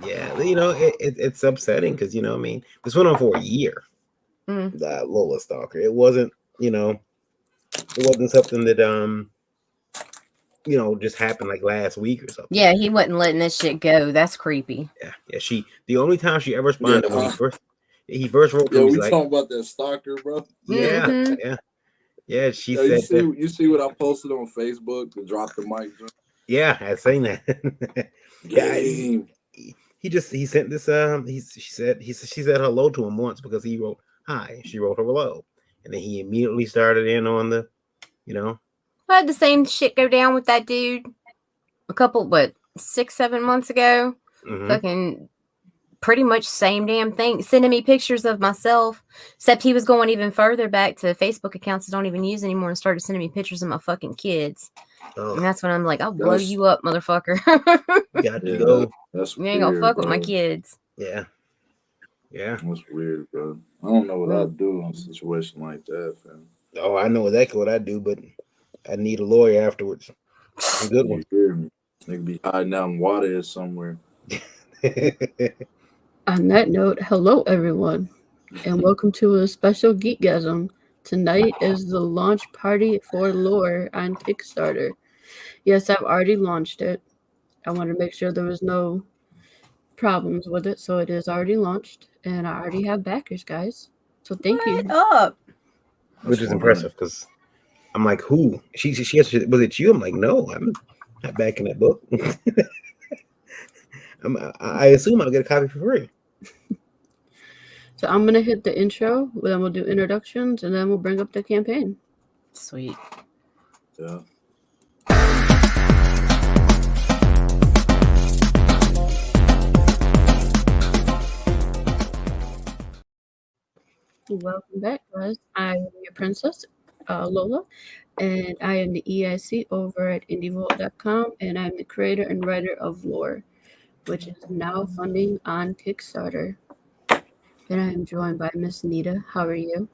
Yeah, it's upsetting because I mean, this went on for a year. Mm. That Lola Stalker. It wasn't, it wasn't something that just happened like last week or something. Yeah, he wasn't letting this shit go. That's creepy. Yeah. The only time she ever Yeah, responded when he first wrote to yeah. me, he's We like, talking about that stalker, bro. yeah, Mm-hmm. yeah, yeah. She Yeah, said that. you see what I posted on Facebook to drop the mic joint? Yeah, I seen that. Yeah, Game. he sent this. She said hello to him once because he wrote hi. She wrote her hello, and then he immediately started in on the, you know, I had the same shit go down with that dude a couple, 6, 7 months ago. hmm Fucking pretty much same damn thing. Sending me pictures of myself, except he was going even further back to Facebook accounts I don't even use anymore and started sending me pictures of my fucking kids. And Oh, that's when I'm like, I'll blow That's you up, motherfucker. got to yeah. go. That's You ain't gonna weird, fuck with my bro. kids. Yeah, yeah. That's weird, bro. I don't know what Mm. I'd do in a situation like that, fam. Oh, I know exactly what I do, but I need a lawyer afterwards. A good one. You hear me? They could be hiding out in water somewhere. On that note, hello everyone, and welcome to a special Geekgasm. Tonight is the launch party for Lore on Kickstarter. Yes, I've already launched it. I wanted to make sure there was no problems with it, so it is already launched, and I already have backers, guys. So thank What you. up? Which That's is 100. impressive because I'm like, who? She asked, was it you? I'm like, no, I'm not backing that book. I assume I'll get a copy for free. So I'm gonna hit the intro, then we'll do introductions, and then we'll bring up the campaign. Sweet. Yeah. Welcome back, guys. I am your princess, Lola, and I am the EIC over at indievolt.com, and I'm the creator and writer of Lore, which is now funding on Kickstarter. And I am joined by Miss Nita. How are you?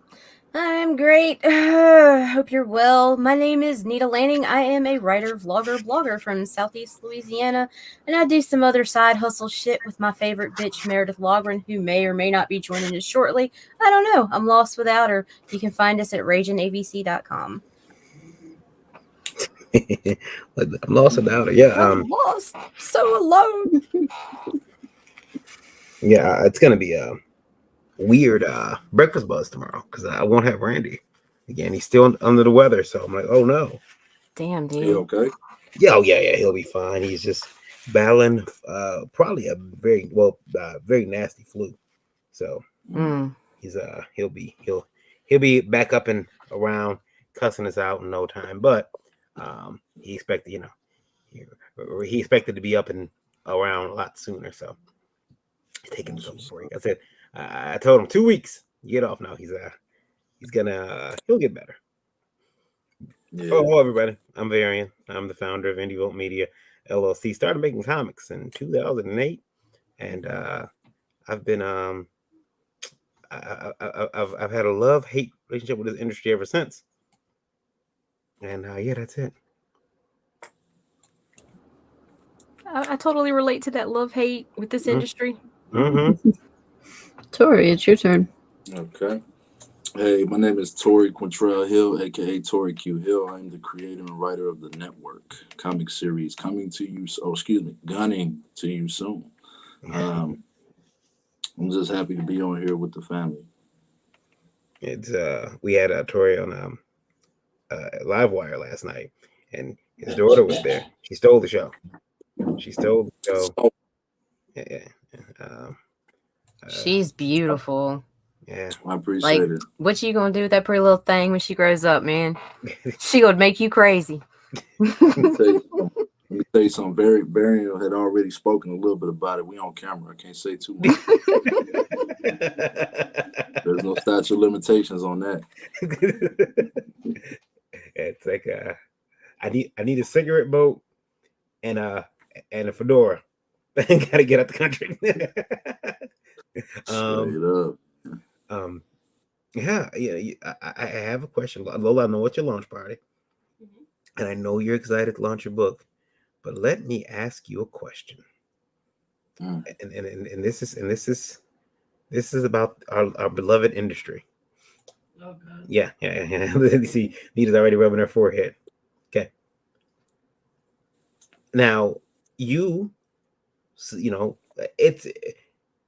I'm great. Hope you're well. My name is Nita Lanning. I am a writer, vlogger, blogger from Southeast Louisiana, and I do some other side hustle shit with my favorite bitch, Meredith Logren, who may or may not be joining us shortly. I don't know. I'm lost without her. You can find us at rageandabc.com. I'm lost without it. Yeah, I'm lost, so alone. yeah. It's gonna be a weird breakfast buzz tomorrow because I won't have Randy again. He's still under the weather, so I'm like, oh no. Damn, dude. You okay? Yeah, oh yeah, he'll be fine. He's just battling probably a very nasty flu. So Mm. he'll be back up and around cussing us out in no time. But he expected he expected to be up and around a lot sooner. So he's taking some break. I said I told him 2 weeks. You get off now. He'll get better. Yeah. Oh, everybody. I'm Varian. I'm the founder of Indie Vote Media LLC. Started making comics in 2008, and I've been I've had a love-hate relationship with this industry ever since. And yeah, that's it. I totally relate to that love-hate with this industry. Mm-hmm. Tori, it's your turn. Okay. Hey, my name is Tori Quintrell Hill, aka Tori Q Hill. I'm the creator and writer of the Network comic series coming to you. Oh, excuse me, gunning to you soon. Um, I'm just happy to be on here with the family. It's we had Tori on Livewire last night, and his daughter was there. She stole the show. She stole the show. So, Yeah. She's beautiful. Yeah. I appreciate Like, it. what you gonna do with that pretty little thing when she grows up, man? She gonna make you crazy. Let me tell you something. Varian had already spoken a little bit about it. We on camera. I can't say too much. There's no statute of limitations on that. It's like I need a cigarette boat and a fedora. Gotta get out the country. Straight up. Yeah. I have a question, Lola. I know it's your launch party, and I know you're excited to launch your book. But let me ask you a question. And this is about our beloved industry. Oh, God. Yeah. You see, Nita's already rubbing her forehead. Okay. Now, it's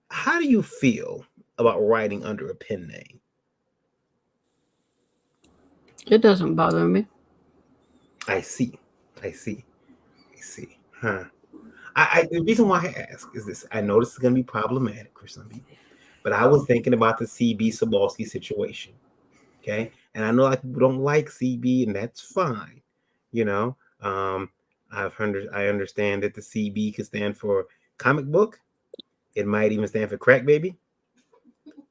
how do you feel about writing under a pen name? It doesn't bother me. I see. Huh. The reason why I ask is this: I know this is going to be problematic for some people, but I was thinking about the CB Sobalski situation. Okay, and I know a lot of people don't like CB, and that's fine. You know, I understand that the CB could stand for comic book. It might even stand for crack baby.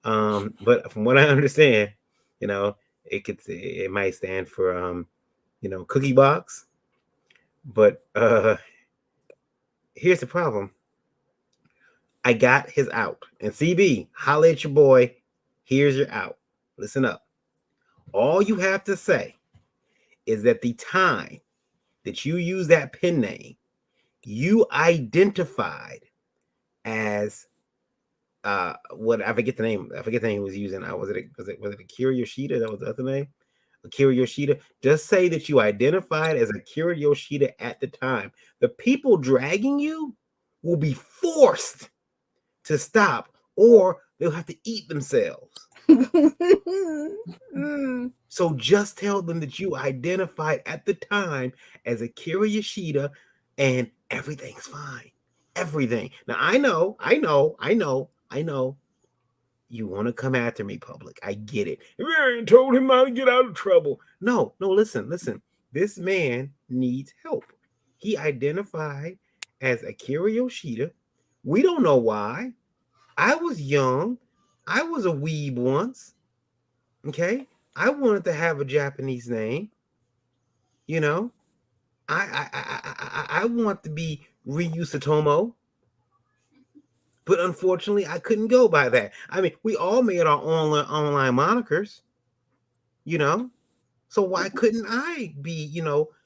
But from what I understand, it might stand for cookie box. But here's the problem. I got his out. And CB, holla at your boy. Here's your out. Listen up. All you have to say is that the time that you use that pen name, you identified as what I forget the name. I forget the name he was using. Was it Akira Yoshida? That was the other name. Akira Yoshida. Just say that you identified as Akira Yoshida at the time. The people dragging you will be forced to stop, or they'll have to eat themselves. So just tell them that you identified at the time as Akira Yoshida, and everything's fine. Everything. Now I know. You want to come after me, public. I get it. I told him how to get out of trouble. No, listen. This man needs help. He identified as Akira Yoshida. We don't know why. I was young. I was a weeb once. Okay? I wanted to have a Japanese name. I want to be Ryu Satomo. But unfortunately, I couldn't go by that. I mean, we all made our online monikers, So why couldn't I be,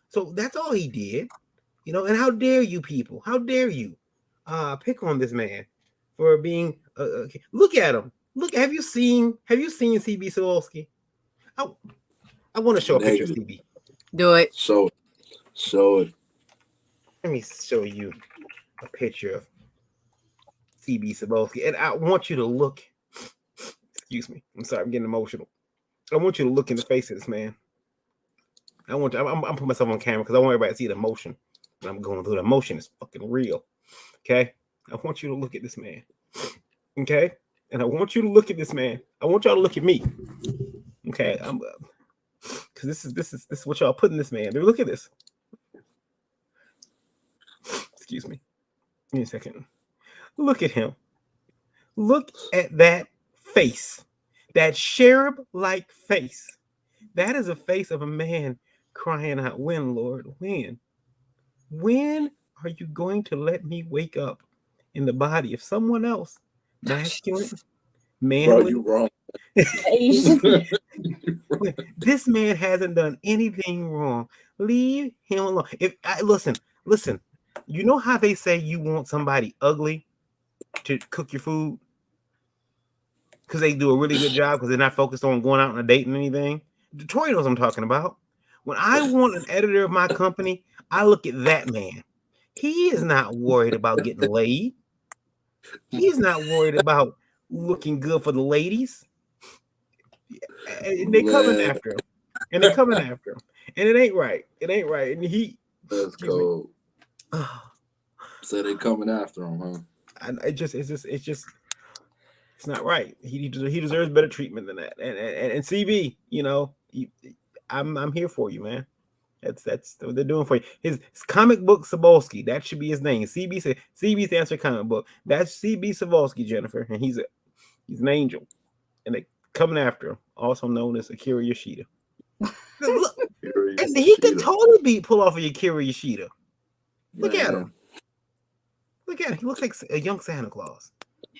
So that's all he did, And how dare you people? How dare you pick on this man for being? Look at him. Look, have you seen CB Sawolski? I want to show a picture of CB. Do it. So it. Let me show you a picture of CB Sobalski, and I want you to look. Excuse me. I'm sorry. I'm getting emotional. I want you to look in the face of this man. I'm putting myself on camera because I want everybody to see the emotion. And I'm going through the emotion. It's fucking real. Okay. I want you to look at this man. Okay. And I want you to look at this man. I want y'all to look at me. Okay. Because this is what y'all put in this man. Look at this. Excuse me. Give me a second. Look at him. Look at that face. That cherub-like face. That is a face of a man crying out, when, Lord? When? When are you going to let me wake up in the body of someone else? Masculine, manly. Bro, you wrong. This man hasn't done anything wrong. Leave him alone. Listen. You know how they say you want somebody ugly to cook your food? Because they do a really good job because they're not focused on going out on a date and anything. Tori knows what I'm talking about. When I want an editor of my company, I look at that man. He is not worried about getting laid. He's not worried about looking good for the ladies. And they're coming after him. And it ain't right. And that's cold. So they coming after him, huh? It's not right. He deserves better treatment than that. And CB, I'm here for you, man. That's what they're doing for you. His comic book Sobalski, that should be his name. CB stands for comic book. That's CB Sobalski, Jennifer, and he's an angel. And they coming after him, also known as Akira Yoshida. Look, and he could totally pull off a Akira Yoshida. Look at him. He looks like a young Santa Claus.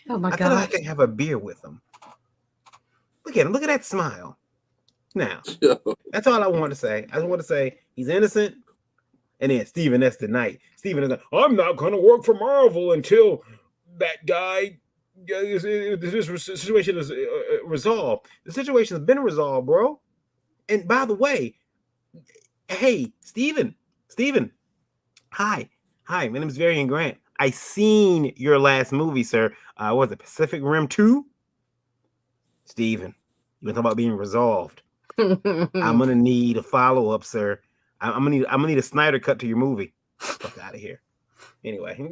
Oh my God! I thought I could have a beer with him. Look at him. Look at that smile. Now, that's all I want to say. I just want to say he's innocent. And then Steven, that's the night. Steven is like, I'm not going to work for Marvel until that guy. This situation is resolved. The situation has been resolved, bro. And by the way, hey, Steven, hi, my name is Varian Grant. I seen your last movie, sir. Was it Pacific Rim 2? Steven, you talking about being resolved. I'm gonna need a follow-up, sir. I'm gonna need a Snyder cut to your movie. Fuck out of here. Anyway,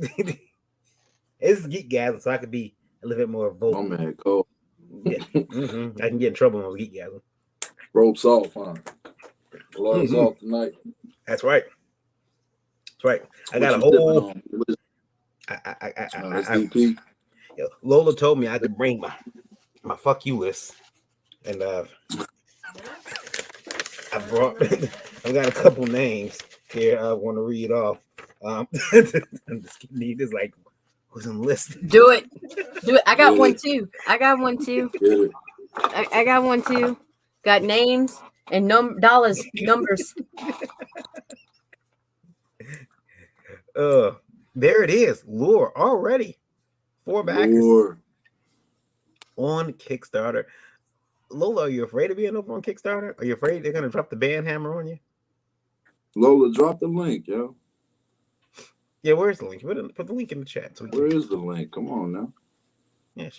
it's Geekgasm, so I could be a little bit more vocal. My man, go. Yeah, I can get in trouble on Geekgasm. Ropes off, huh? Gloves off tonight. That's right. That's right. I got a whole. SDP. Lola told me I could bring my fuck you list, and I've got a couple names here I want to read off. I'm just kidding. This like who's on the list? Do it. I got one too. I got one too. Got names and numbers. There it is. Lure already. 4 backers on Kickstarter. Lola, are you afraid of being up on Kickstarter? Are you afraid they're gonna drop the ban hammer on you? Lola, drop the link, yo. Yeah, where's the link? Put the link in the chat. So where is the link? Come on now. Yeah,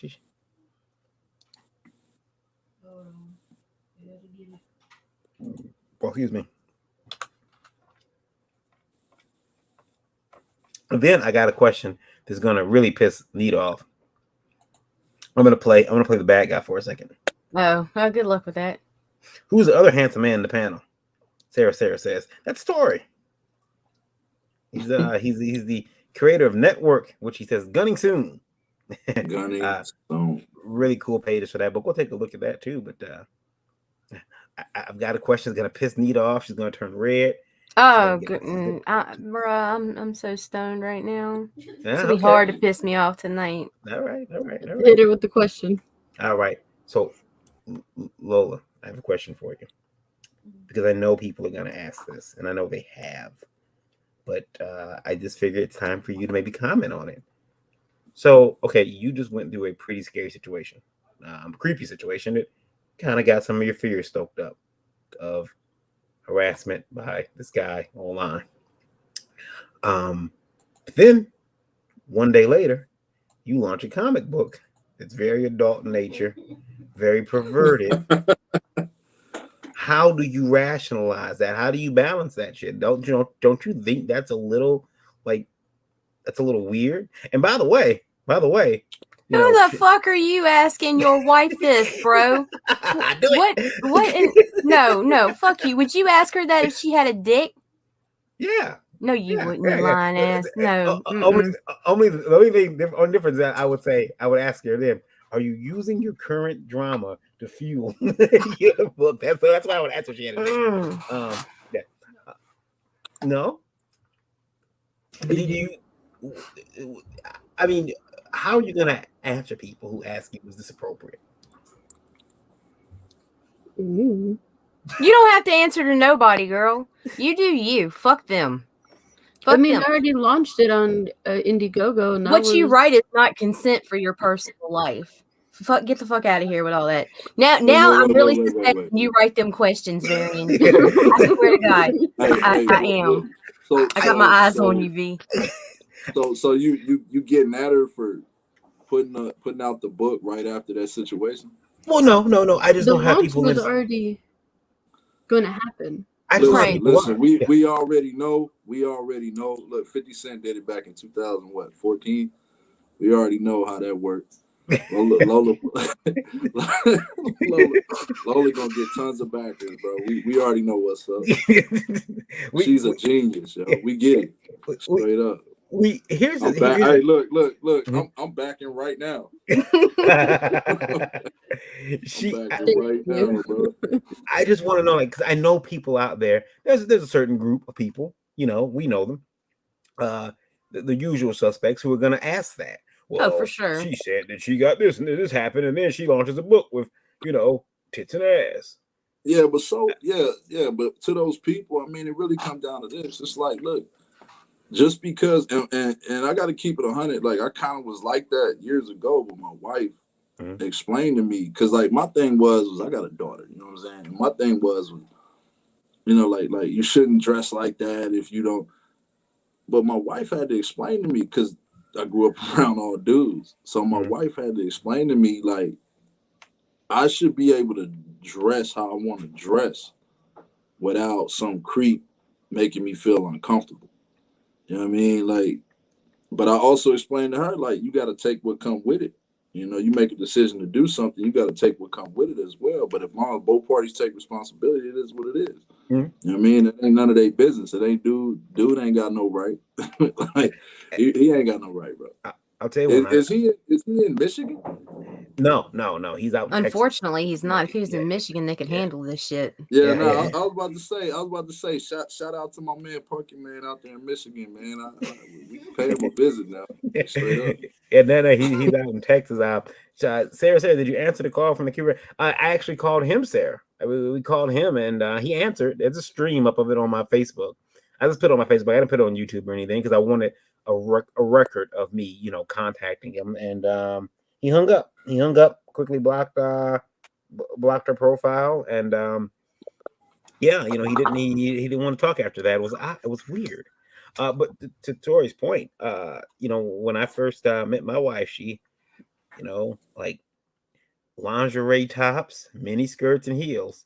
well, excuse me. And then I got a question that's gonna really piss Nita off. I'm gonna play the bad guy for a second. Oh, good luck with that. Who's the other handsome man in the panel? Sarah says that's Tori. He's the creator of Network, which he says gunning soon. Gunning soon. Really cool pages for that book. We'll take a look at that too. But I've got a question that's gonna piss Nita off. She's gonna turn red. Oh, bruh, I'm so stoned right now. Yeah, it's gonna be hard to piss me off tonight. All right. Hit her with the question. All right. So, Lola, I have a question for you because I know people are gonna ask this, and I know they have. But I just figured it's time for you to maybe comment on it. So, okay, you just went through a pretty scary situation, creepy situation that kind of got some of your fears stoked up of harassment by this guy online. But then one day later, you launch a comic book that's very adult in nature, very perverted. How do you rationalize that? How do you balance that shit? Don't you think that's a little weird? And by the way, who the fuck are you asking your wife this, bro? No, fuck you. Would you ask her that if she had a dick? Yeah. No, you wouldn't, you lying ass. No. Only the only thing on difference that I would ask her then, are you using your current drama to fuel your book? That's why I would ask what she had to do. No. Did you? I mean, how are you gonna answer people who ask you, "Was this appropriate?" You don't have to answer to nobody, girl. You do you. Fuck them. I already launched it on Indiegogo. And what you write is not consent for your personal life. Get the fuck out of here with all that. Now I'm really suspecting you write them questions, Varian. I swear to God, I am. I got my eyes on you, V. So you getting at her for putting out the book right after that situation? Well, no. I just don't have people. The launch was already going to happen. Listen, we already know. Look, 50 Cent did it back in 2014. We already know how that works. Lola gonna get tons of backers, bro. We already know what's up. She's a genius, yo. We get it. Straight up. Hey, look. Mm-hmm. I'm backing right now. Bro. I just want to know, because I know people out there. There's a certain group of people, we know them, the usual suspects who are going to ask that. Well, for sure. She said that she got this and this happened, and then she launches a book with, tits and ass. Yeah, but but to those people, I mean, it really comes down to this. It's like, look, just because, and I got to keep it 100. Like I kind of was like that years ago, but my wife explained to me, because like my thing was I got a daughter. You know what I'm saying? And my thing was, you know, like you shouldn't dress like that if you don't. But my wife had to explain to me, because I grew up around all dudes. So my wife had to explain to me, like, I should be able to dress how I want to dress without some creep making me feel uncomfortable. You know what I mean? Like, but I also explained to her, like, you got to take what come with it. You know, you make a decision to do something, you got to take what come with it as well. But as long as both parties take responsibility, it is what it is. You know what I mean? It ain't none of their business. It ain't dude ain't got no right. Like he ain't got no right, bro. I'll tell you what. Is he in Michigan? No. He's out in Unfortunately, Texas. He's not. If he was in Michigan, they could handle this shit. Yeah, no. I was about to say, shout out to my man Punky Man out there in Michigan, man. We can pay him a visit now. Straight up. And then he's out in Texas. Sarah said, "Did you answer the call from the Cuba?" I actually called him, Sarah. We called him, and he answered. There's a stream up of it on my Facebook. I just put it on my Facebook. I didn't put it on YouTube or anything because I wanted a record of me, you know, contacting him. And he hung up. He hung up. Quickly blocked her profile, and yeah, you know, he didn't want to talk after that. It was weird. But to Tori's point, you know, when I first met my wife, she, you know, like lingerie tops, mini skirts, and heels.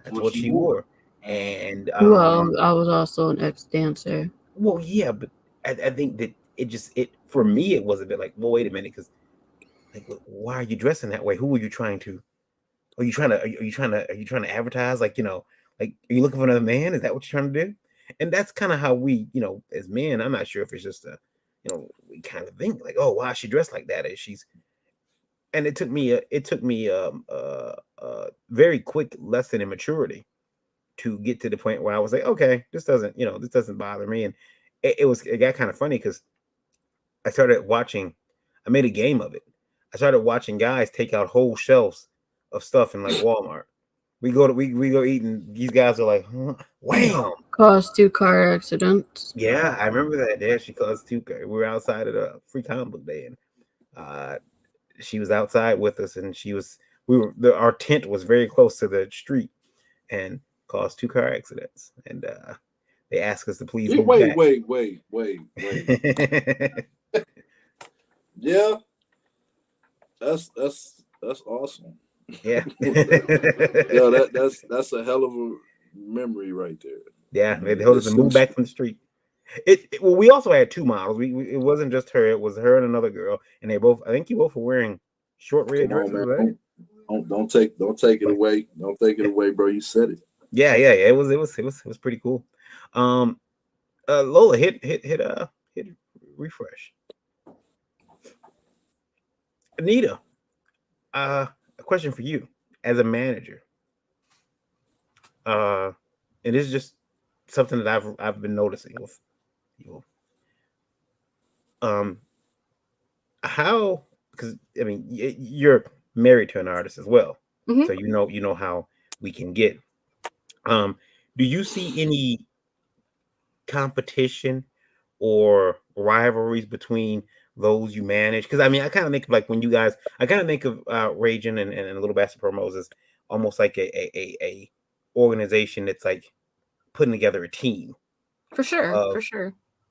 That's what she wore. And well, I was also an ex-dancer. Well, yeah, but I think that it for me it was a bit like, well, wait a minute, because like, why are you dressing that way? Who are you trying to? Are you trying to advertise? Like, you know, like, are you looking for another man? Is that what you're trying to do? And that's kind of how we, you know, as men, I'm not sure if it's just a, you know, we kind of think like, oh, why is she dressed like that? And it took me a very quick lesson in maturity to get to the point where I was like, okay, this doesn't bother me. And it got kind of funny because I made a game of it. I started watching guys take out whole shelves of stuff in like Walmart. We go eat, and these guys are like, huh? Wham! Caused 2 car accidents. Yeah, I remember that. Yeah, she caused 2 cars. We were outside at a free comic book day, and she was outside with us, and our tent was very close to the street, and caused 2 car accidents. And they asked us to please move back. Wait. Yeah, that's awesome. Yeah. Yeah, that's a hell of a memory right there. Yeah, they told us to move back from the street. Well, we also had 2 models. It wasn't just her; it was her and another girl, and they both. I think you both were wearing short red dresses. Right? Don't take it away. Don't take it away, bro. You said it. Yeah. It was pretty cool. Lola, hit refresh. Anita, a question for you as a manager. It is just something that I've been noticing with you. How? Because I mean, you're married to an artist as well, so you know how we can get. Do you see any competition or rivalries between those you manage? Because I mean, I kind of think of like when you guys, I kind of think of Raging and Little Bastard Promos as almost like a organization that's like putting together a team for sure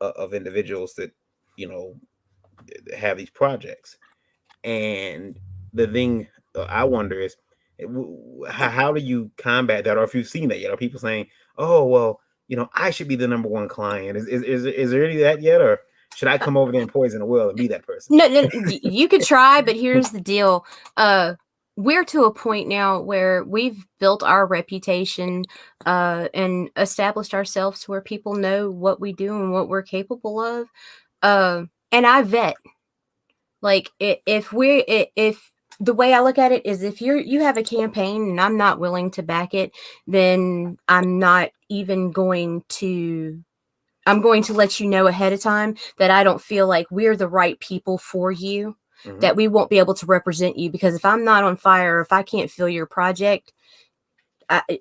of individuals that, you know, have these projects. And the thing I wonder is, how do you combat that? Or if you've seen that yet, are people saying, oh, well, you know, I should be the number one client? Is there any of that yet? Or should I come over there and poison the well and be that person? No, you could try, but here's the deal. We're to a point now where we've built our reputation and established ourselves to where people know what we do and what we're capable of. And I vet. Like if the way I look at it is, if you have a campaign and I'm not willing to back it, then I'm going to let you know ahead of time that I don't feel like we're the right people for you, that we won't be able to represent you. Because if I'm not on fire, or if I can't fill your project,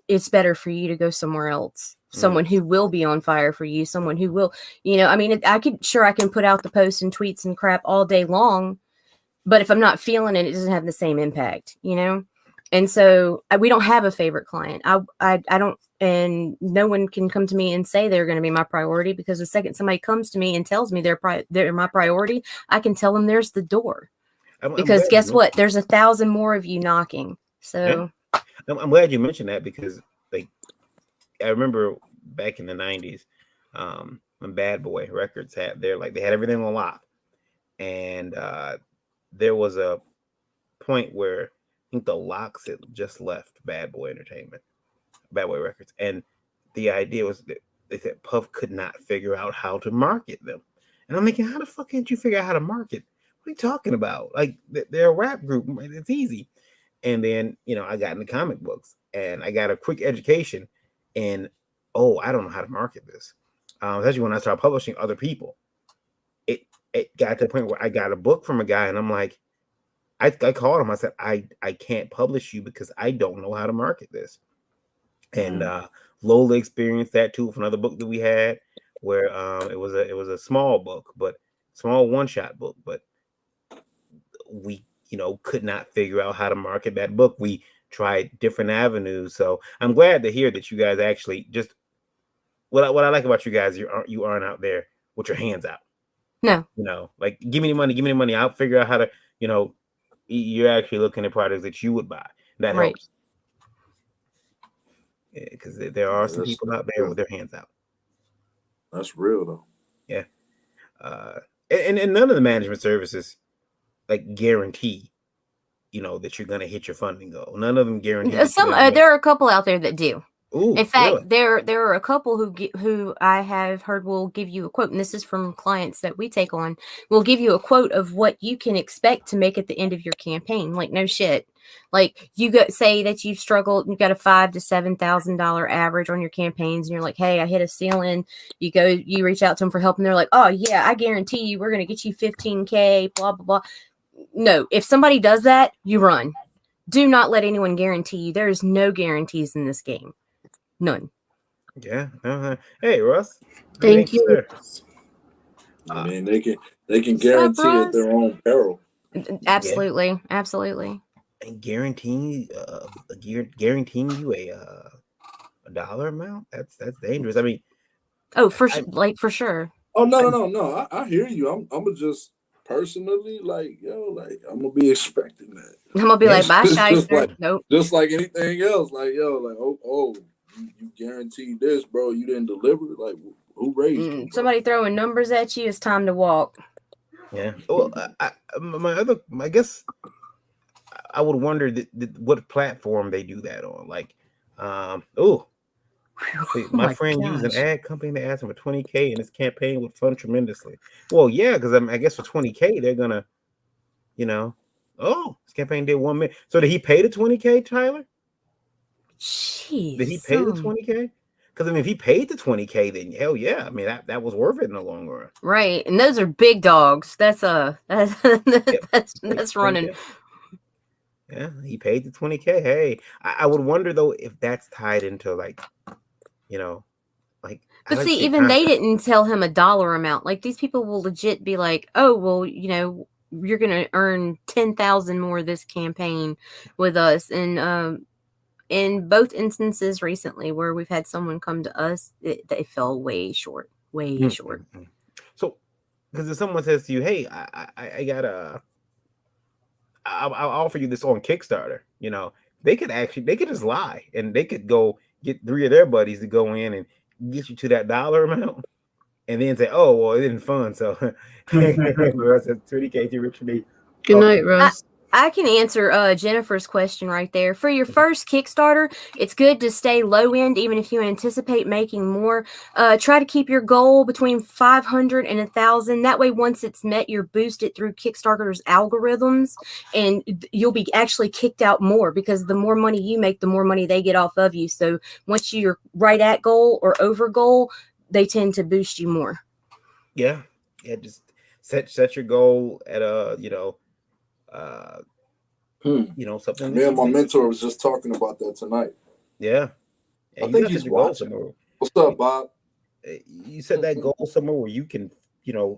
it's better for you to go somewhere else. someone who will be on fire for you, someone who will, I mean, I can put out the posts and tweets and crap all day long, but if I'm not feeling it, it doesn't have the same impact, And so we don't have a favorite client. I don't, and no one can come to me and say they're going to be my priority, because the second somebody comes to me and tells me they're my priority, I can tell them there's the door. Because guess what? There's 1,000 more of you knocking. So I'm glad you mentioned that, because I remember back in the 90s, when Bad Boy Records they had everything on lock. And there was a point where I think the locks had just left Bad Boy Records. And the idea was that they said Puff could not figure out how to market them. And I'm thinking, how the fuck can't you figure out how to market? What are you talking about? Like, they're a rap group. It's easy. And then, I got into comic books, and I got a quick education in, I don't know how to market this. Especially when I started publishing other people. It got to the point where I got a book from a guy, and I'm like, I called him. I said, I can't publish you because I don't know how to market this. And Lola experienced that too with another book that we had, where it was a small book, but small one-shot book, but we could not figure out how to market that book. We tried different avenues. So I'm glad to hear that you guys actually just what I like about you guys, you aren't out there with your hands out. No. Like, give me the money. I'll figure out how to, you're actually looking at products that you would buy. That helps. Because there are some people out there with their hands out. That's real though. Yeah. And none of the management services guarantee, that you're gonna hit your funding goal. None of them guarantee. There are a couple out there that do. Ooh, in fact, really? there are a couple who I have heard will give you a quote, and this is from clients that we take on. Will give you a quote of what you can expect to make at the end of your campaign. Like, no shit. Like, say that you've struggled, you've got a $5,000 to $7,000 average on your campaigns, and you're like, hey, I hit a ceiling. You reach out to them for help, and they're like, oh yeah, I guarantee you, we're gonna get you 15K, blah blah blah. No, if somebody does that, you run. Do not let anyone guarantee you. There is no guarantees in this game. None. Yeah. Hey, Russ. Thank you. I mean, they can guarantee at their own peril. Absolutely. Yeah. Absolutely. And guaranteeing you a dollar amount, that's dangerous. I mean, for sure. Oh no. I hear you. I'm just personally I'm gonna be expecting that. I'm gonna be like, bye, Shyster. Nope. Just like anything else, you guaranteed this, bro. You didn't deliver. Like, who raised you? Somebody throwing numbers at you, it's time to walk. Yeah. Well, I guess I would wonder what platform they do that on. Like, my friend used an ad company that asked him for $20K, and his campaign would fund tremendously. Well, yeah, because I guess for $20K they're gonna, his campaign did $1 million. So did he pay the $20K, Tyler? Jeez. Did he pay the $20K? Because I mean, if he paid the $20K, then hell yeah, I mean that was worth it in the long run. Right, and those are big dogs. That's running. Yeah, he paid the $20K. Hey, I would wonder though if that's tied into But see, even they didn't tell him a dollar amount. Like, these people will legit be like, oh, well, you're gonna earn 10,000 more this campaign with us. And in both instances recently where we've had someone come to us, they fell way short. Short. So, because if someone says to you, hey, I got I'll offer you this on Kickstarter, they could just lie, and they could go get 3 of their buddies to go in and get you to that dollar amount, and then say, oh, well, it didn't fund, so Russ, that's $20K too rich for me. Good night, Russ. I can answer Jennifer's question right there. For your first Kickstarter, it's good to stay low end, even if you anticipate making more. Try to keep your goal between 500 and 1,000. That way, once it's met, you're boosted through Kickstarter's algorithms, and you'll be actually kicked out more, because the more money you make, the more money they get off of you. So once you're right at goal or over goal, they tend to boost you more. Yeah. Just set your goal at something. Me and my mentor was just talking about that tonight. Yeah. I think he's watching. What's up, Bob? You set that goal somewhere where you can,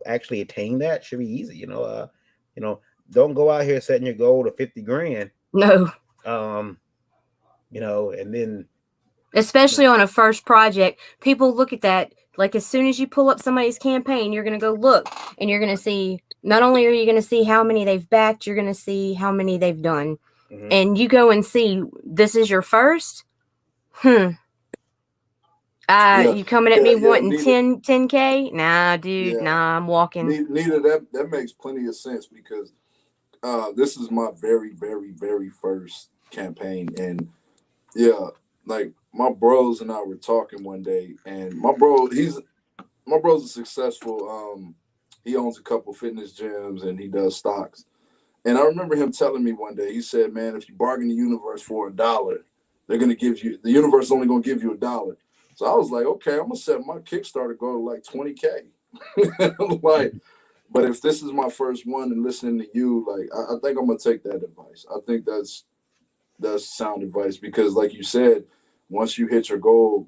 actually attain that. Should be easy. Don't go out here setting your goal to 50 grand. No. And then Especially on a first project, people look at that. Like as soon as you pull up somebody's campaign, you're going to go look and you're going to see, not only are you going to see how many they've backed, you're going to see how many they've done. Mm-hmm. And you go and see, this is your first? You coming at me wanting 10K? Nah, dude, I'm walking. Nita, that makes plenty of sense because this is my very, very, very first campaign. And like my bros and I were talking one day, and my bro's a successful, he owns a couple fitness gyms and he does stocks. And I remember him telling me one day, he said, man, if you bargain the universe for $1, the universe is only going to give you $1. So I was like, okay, I'm going to set my Kickstarter goal to like 20K. But if this is my first one and listening to you, like, I think I'm going to take that advice. I think that's sound advice because like you said, once you hit your goal,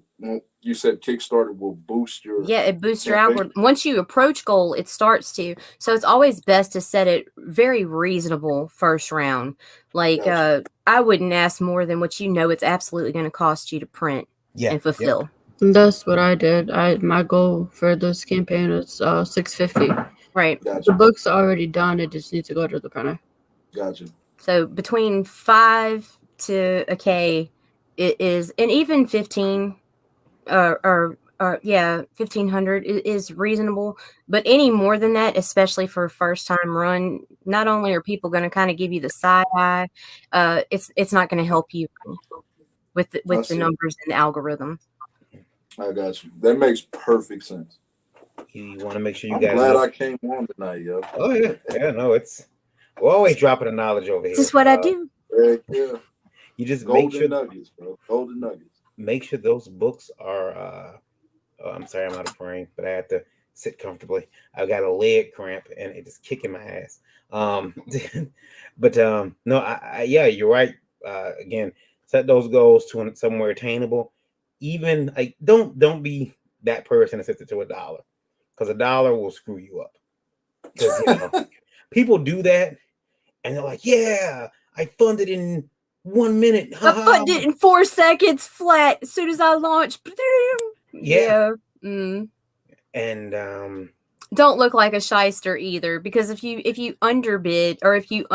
you said Kickstarter will boost your... Yeah, it boosts your algorithm. Once you approach goal, it starts to. So it's always best to set it very reasonable first round. Like, gotcha. I wouldn't ask more than what it's absolutely going to cost you to print and fulfill. Yeah. That's what I did. My goal for this campaign is $650. Right. Gotcha. The book's already done. It just needs to go to the printer. Gotcha. So between 5 to a K, it is, and even 15 $1,500 is reasonable, but any more than that, especially for a first time run, not only are people going to kind of give you the side eye, it's not going to help you with the numbers and the algorithm. I got you. That makes perfect sense. You want to make sure you I'm guys. Glad I came on tonight, yo. Oh yeah, no, we're always dropping the knowledge over here. This is what I do. Yeah. You just golden make sure nuggets, bro. Golden nuggets. Make sure those books are. I'm sorry, I'm out of frame, but I had to sit comfortably. I got a leg cramp and it is kicking my ass. No, you're right. Again, set those goals to somewhere attainable. Even like don't be that person that sets it to $1, because $1 will screw you up. Because people do that and they're like, yeah, I funded in 1 minute. I funded it in 4 seconds flat as soon as I launched. Yeah. Mm. And don't look like a shyster either, because if you underbid, or if you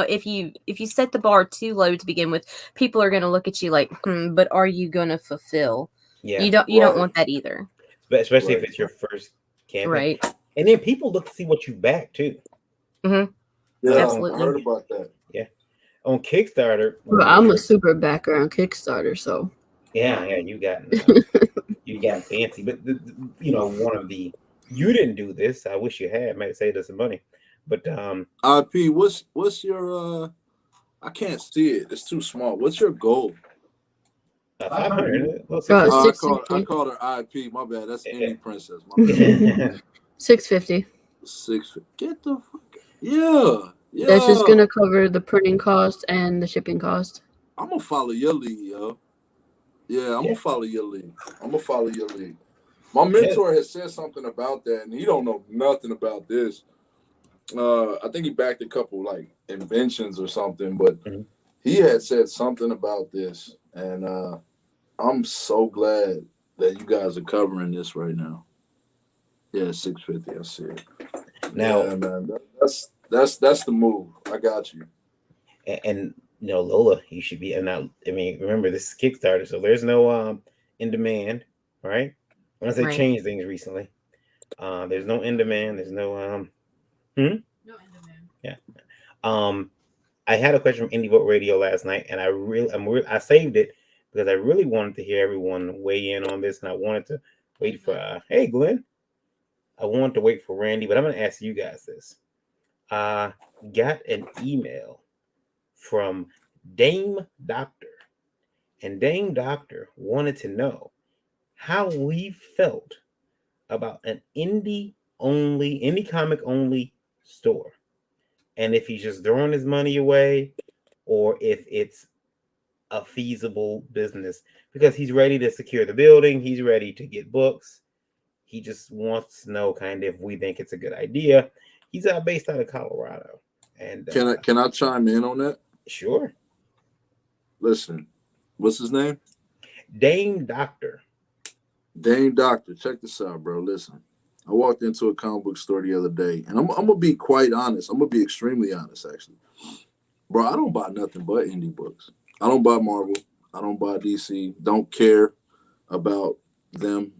set the bar too low to begin with, people are going to look at you like, but are you going to fulfill? Yeah. You don't want that either. Especially if it's your first campaign. Right. And then people look to see what you back too. Mm-hmm. Yeah, absolutely. I heard about that. Yeah. On Kickstarter. Well, I'm a super backer on Kickstarter, so. Yeah, you got fancy, but you didn't do this. I wish you had. Might save us some money, but IP. What's your I can't see it. It's too small. What's your goal? 500. I called her IP. My bad. That's Indie Princess. My bad. 650. 650. Get the fuck. Yeah. That's just gonna cover the printing cost and the shipping cost. I'm gonna follow your lead, yo. Yeah, I'm gonna follow your lead. My mentor has said something about that, and he don't know nothing about this. I think he backed a couple like inventions or something, but he had said something about this, and I'm so glad that you guys are covering this right now. Yeah, 650. I see it. Now, yeah, man, that's the move. I got you. And Lola, you should be. And remember, this is Kickstarter, so there's no in demand, right? Unless they changed things recently. There's no in demand. There's no No in demand. Yeah. I had a question from Indie Boat Radio last night, and I saved it because I really wanted to hear everyone weigh in on this, and I wanted to wait for hey Glenn. I wanted to wait for Randy, but I'm going to ask you guys this. Got an email from Dame Doctor, and Dame Doctor wanted to know how we felt about an indie comic only store, and if he's just throwing his money away, or if it's a feasible business because he's ready to secure the building. He's ready to get books. He just wants to know kind of if we think it's a good idea. He's based out of Colorado. And can I chime in on that? Sure. Listen, what's his name? Dame Doctor. Dame Doctor. Check this out, bro. Listen, I walked into a comic book store the other day, and I'm gonna be quite honest. I'm gonna be extremely honest, actually. Bro, I don't buy nothing but indie books. I don't buy Marvel. I don't buy DC. Don't care about them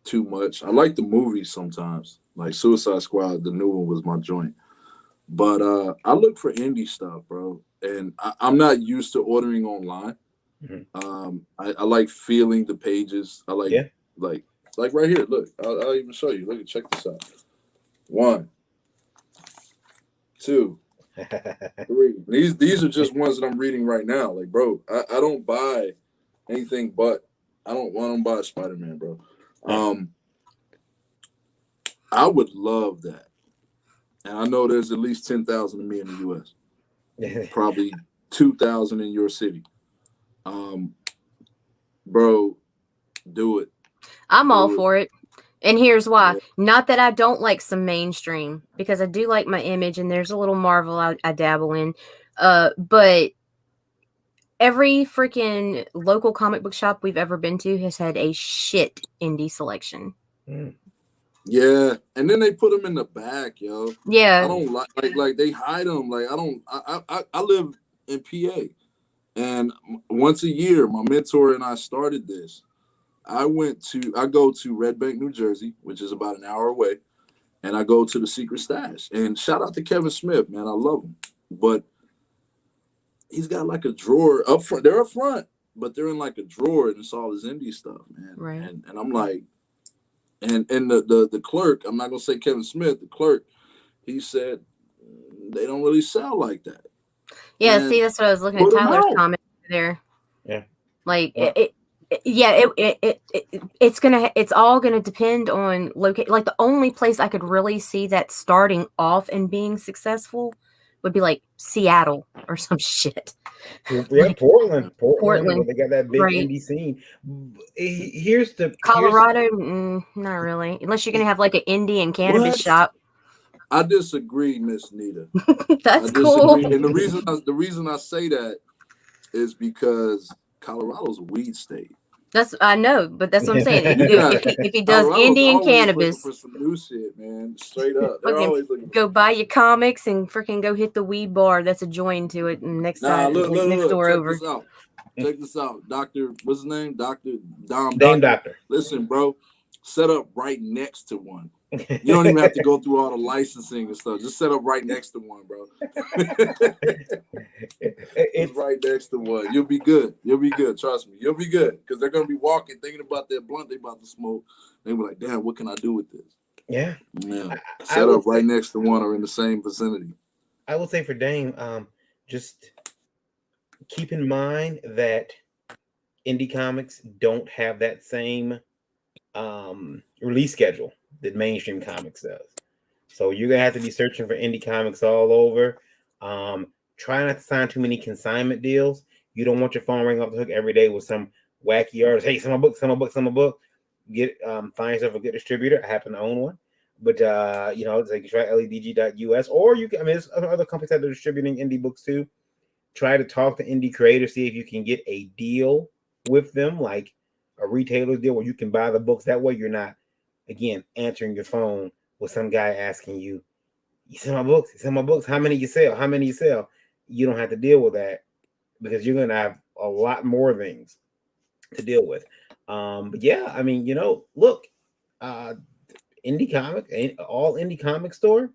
too much. I like the movies sometimes. Like Suicide Squad, the new one was my joint. But I look for indie stuff, bro. And I'm not used to ordering online. Mm-hmm. I like feeling the pages. I like like right here. Look, I'll even show you. Look, check this out. 1, 2, 3. These are just ones that I'm reading right now. Like, bro, I don't buy anything but I don't buy Spider-Man, bro. I would love that. And I know there's at least 10,000 of me in the US. Probably 2,000 in your city. Bro, do it. I'm all for it. And here's why. Yeah. Not that I don't like some mainstream, because I do like my Image and there's a little Marvel I dabble in. But every freaking local comic book shop we've ever been to has had a shit indie selection. Yeah, and then they put them in the back, yo. Yeah, I don't like they hide them. Like I live in PA, and once a year, my mentor and I started this. I go to Red Bank, New Jersey, which is about an hour away, and I go to the Secret Stash. And shout out to Kevin Smith, man, I love him, but he's got like a drawer up front. They're up front, but they're in like a drawer, and it's all his indie stuff, man. Right. And I'm like. And the clerk, I'm not gonna say Kevin Smith, the clerk, he said they don't really sell like that. Yeah, and see, that's what I was looking at Tyler's comment there. Yeah, like it's all gonna depend on location. Like the only place I could really see that starting off and being successful would be like Seattle or some shit. Yeah, like, Portland. They got that big indie scene. Here's the Colorado. Not really, unless you're gonna have like an Indian cannabis shop. I disagree, Miss Nita. That's cool. And the reason I say that is because Colorado's a weed state. I know, but that's what I'm saying. If he does Indian cannabis, for some new shit, man, straight up. They're always looking. Go buy your comics and freaking go hit the weed bar. That's adjoined to it. And next door over. Check this out, Doctor. What's his name? Doctor Dom. Dame Doctor. Listen, bro. Set up right next to one. You don't even have to go through all the licensing and stuff. Just set up right next to one, bro. It's right next to one. You'll be good. Trust me. You'll be good. Because they're going to be walking, thinking about that blunt they about to smoke. They be like, damn, what can I do with this? Yeah. Set up right next to one or in the same vicinity. I would say for Dame, just keep in mind that indie comics don't have that same release schedule that mainstream comics does. So you're gonna have to be searching for indie comics all over. Try not to sign too many consignment deals. You don't want your phone ringing off the hook every day with some wacky artist. Hey, sell my book. Get find yourself a good distributor. I happen to own one, but like try ledg.us, or you can. I mean, there's other companies that are distributing indie books too. Try to talk to indie creators, see if you can get a deal with them, like a retailer deal where you can buy the books. That way you're not, again, answering your phone with some guy asking you, you sell my books, how many you sell? You don't have to deal with that because you're going to have a lot more things to deal with. But yeah, I mean, look, indie comic, all indie comic store,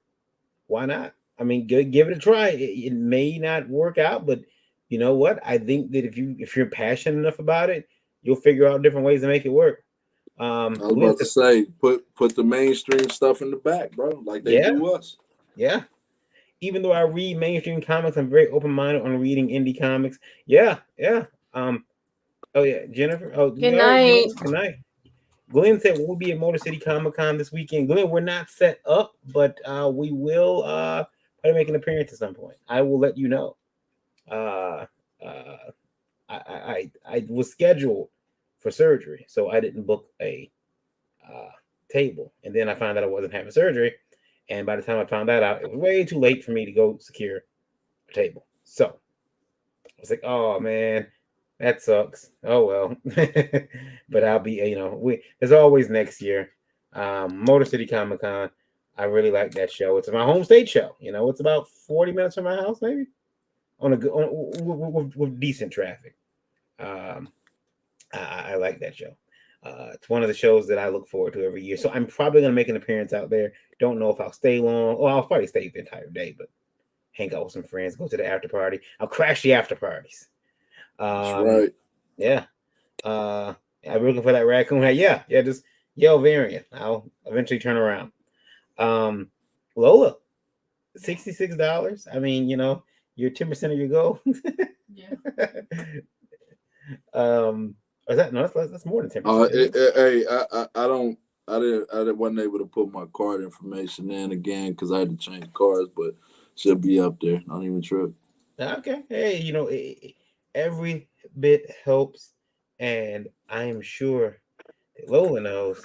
why not? I mean, give it a try. It may not work out, but you know what? I think that if you're passionate enough about it, you'll figure out different ways to make it work. I was about to say, put the mainstream stuff in the back, bro, like they do us. Yeah. Even though I read mainstream comics, I'm very open-minded on reading indie comics. Yeah. Oh yeah, Jennifer. Oh, good night. Good night. Glenn said we'll be at Motor City Comic Con this weekend. Glenn, we're not set up, but we will probably make an appearance at some point. I will let you know. I was scheduled for surgery, so I didn't book a table. And then I found out I wasn't having surgery, and by the time I found that out, it was way too late for me to go secure a table. So I was like, oh man, that sucks. Oh well. But I'll be, there's always next year. Motor City Comic Con. I really like that show. It's my home state show. It's about 40 minutes from my house, maybe, with decent traffic. I like that show. It's one of the shows that I look forward to every year. So I'm probably going to make an appearance out there. Don't know if I'll stay long. Well, I'll probably stay the entire day, but hang out with some friends, go to the after party. I'll crash the after parties. That's right. Yeah. I'm looking for that raccoon hat. Yeah. Just yell variant. I'll eventually turn around. Lola, $66. I mean, you're 10% of your goal. Yeah. Is that no? That's more than 10%. Hey, I wasn't able to put my card information in again because I had to change cards, but she'll be up there. Don't even trip. Okay. Hey, every bit helps, and I am sure that Lola knows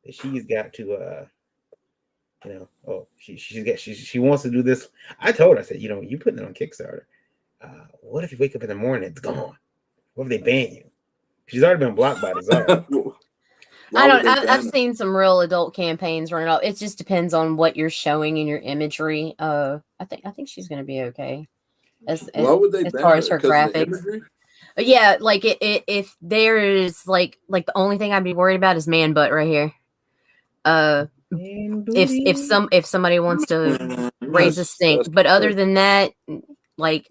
that she's got to she wants to do this. I told her, I said, you putting it on Kickstarter. What if you wake up in the morning, it's gone? What if they ban you? She's already been blocked by the czar. I've seen some real adult campaigns running off. It just depends on what you're showing in your imagery. I think she's gonna be okay. Why would they as ban far her? as her 'Cause of the graphics? imagery? Yeah, like if there is like the only thing I'd be worried about is man butt right here. If somebody wants to raise a stink, but other than that, like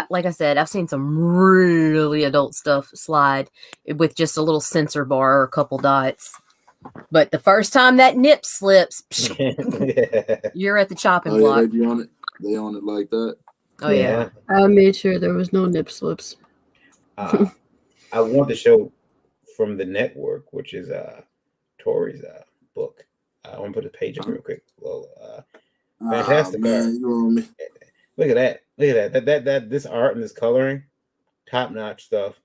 like I said, I've seen some really adult stuff slide with just a little sensor bar or a couple dots. But the first time that nip slips, you're at the chopping block. They be on it. They on it like that. Oh yeah. I made sure there was no nip slips. I want the show from the network, which is Tori's book. I want to put a page up real quick. Well, fantastic art. Look at that. Look at that. This art and this coloring, top notch stuff.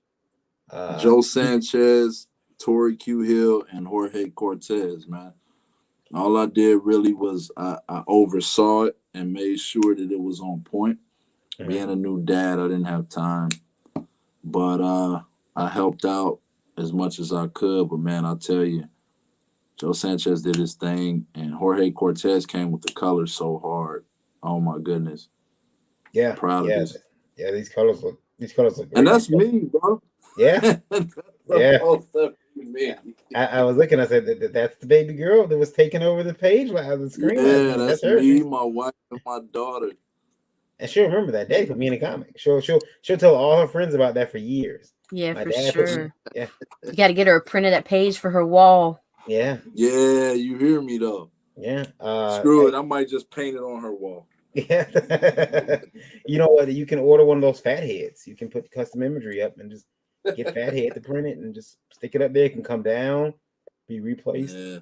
Joe Sanchez, Tori Q Hill, and Jorge Cortez, man. All I did really was I oversaw it and made sure that it was on point. Mm-hmm. Being a new dad, I didn't have time. But I helped out as much as I could. But, man, I'll tell you, Joe Sanchez did his thing, and Jorge Cortez came with the colors so hard. Oh, my goodness. Yeah. Proud of this. Yeah, these colors look great. And that's me, bro. Yeah. Yeah. Me. I was looking, I said, that's the baby girl that was taking over the page on the screen. Yeah, that's her. Me, my wife, and my daughter. And she'll remember that. Daddy put me in a comic. She'll tell all her friends about that for years. Yeah, for sure. Yeah. You got to get her a print of that page for her wall. Yeah. Yeah, you hear me though. Yeah. Screw it. I might just paint it on her wall. Yeah. You know what? You can order one of those fat heads. You can put custom imagery up and just get fat head to print it and just stick it up there. It can come down, be replaced. Yeah.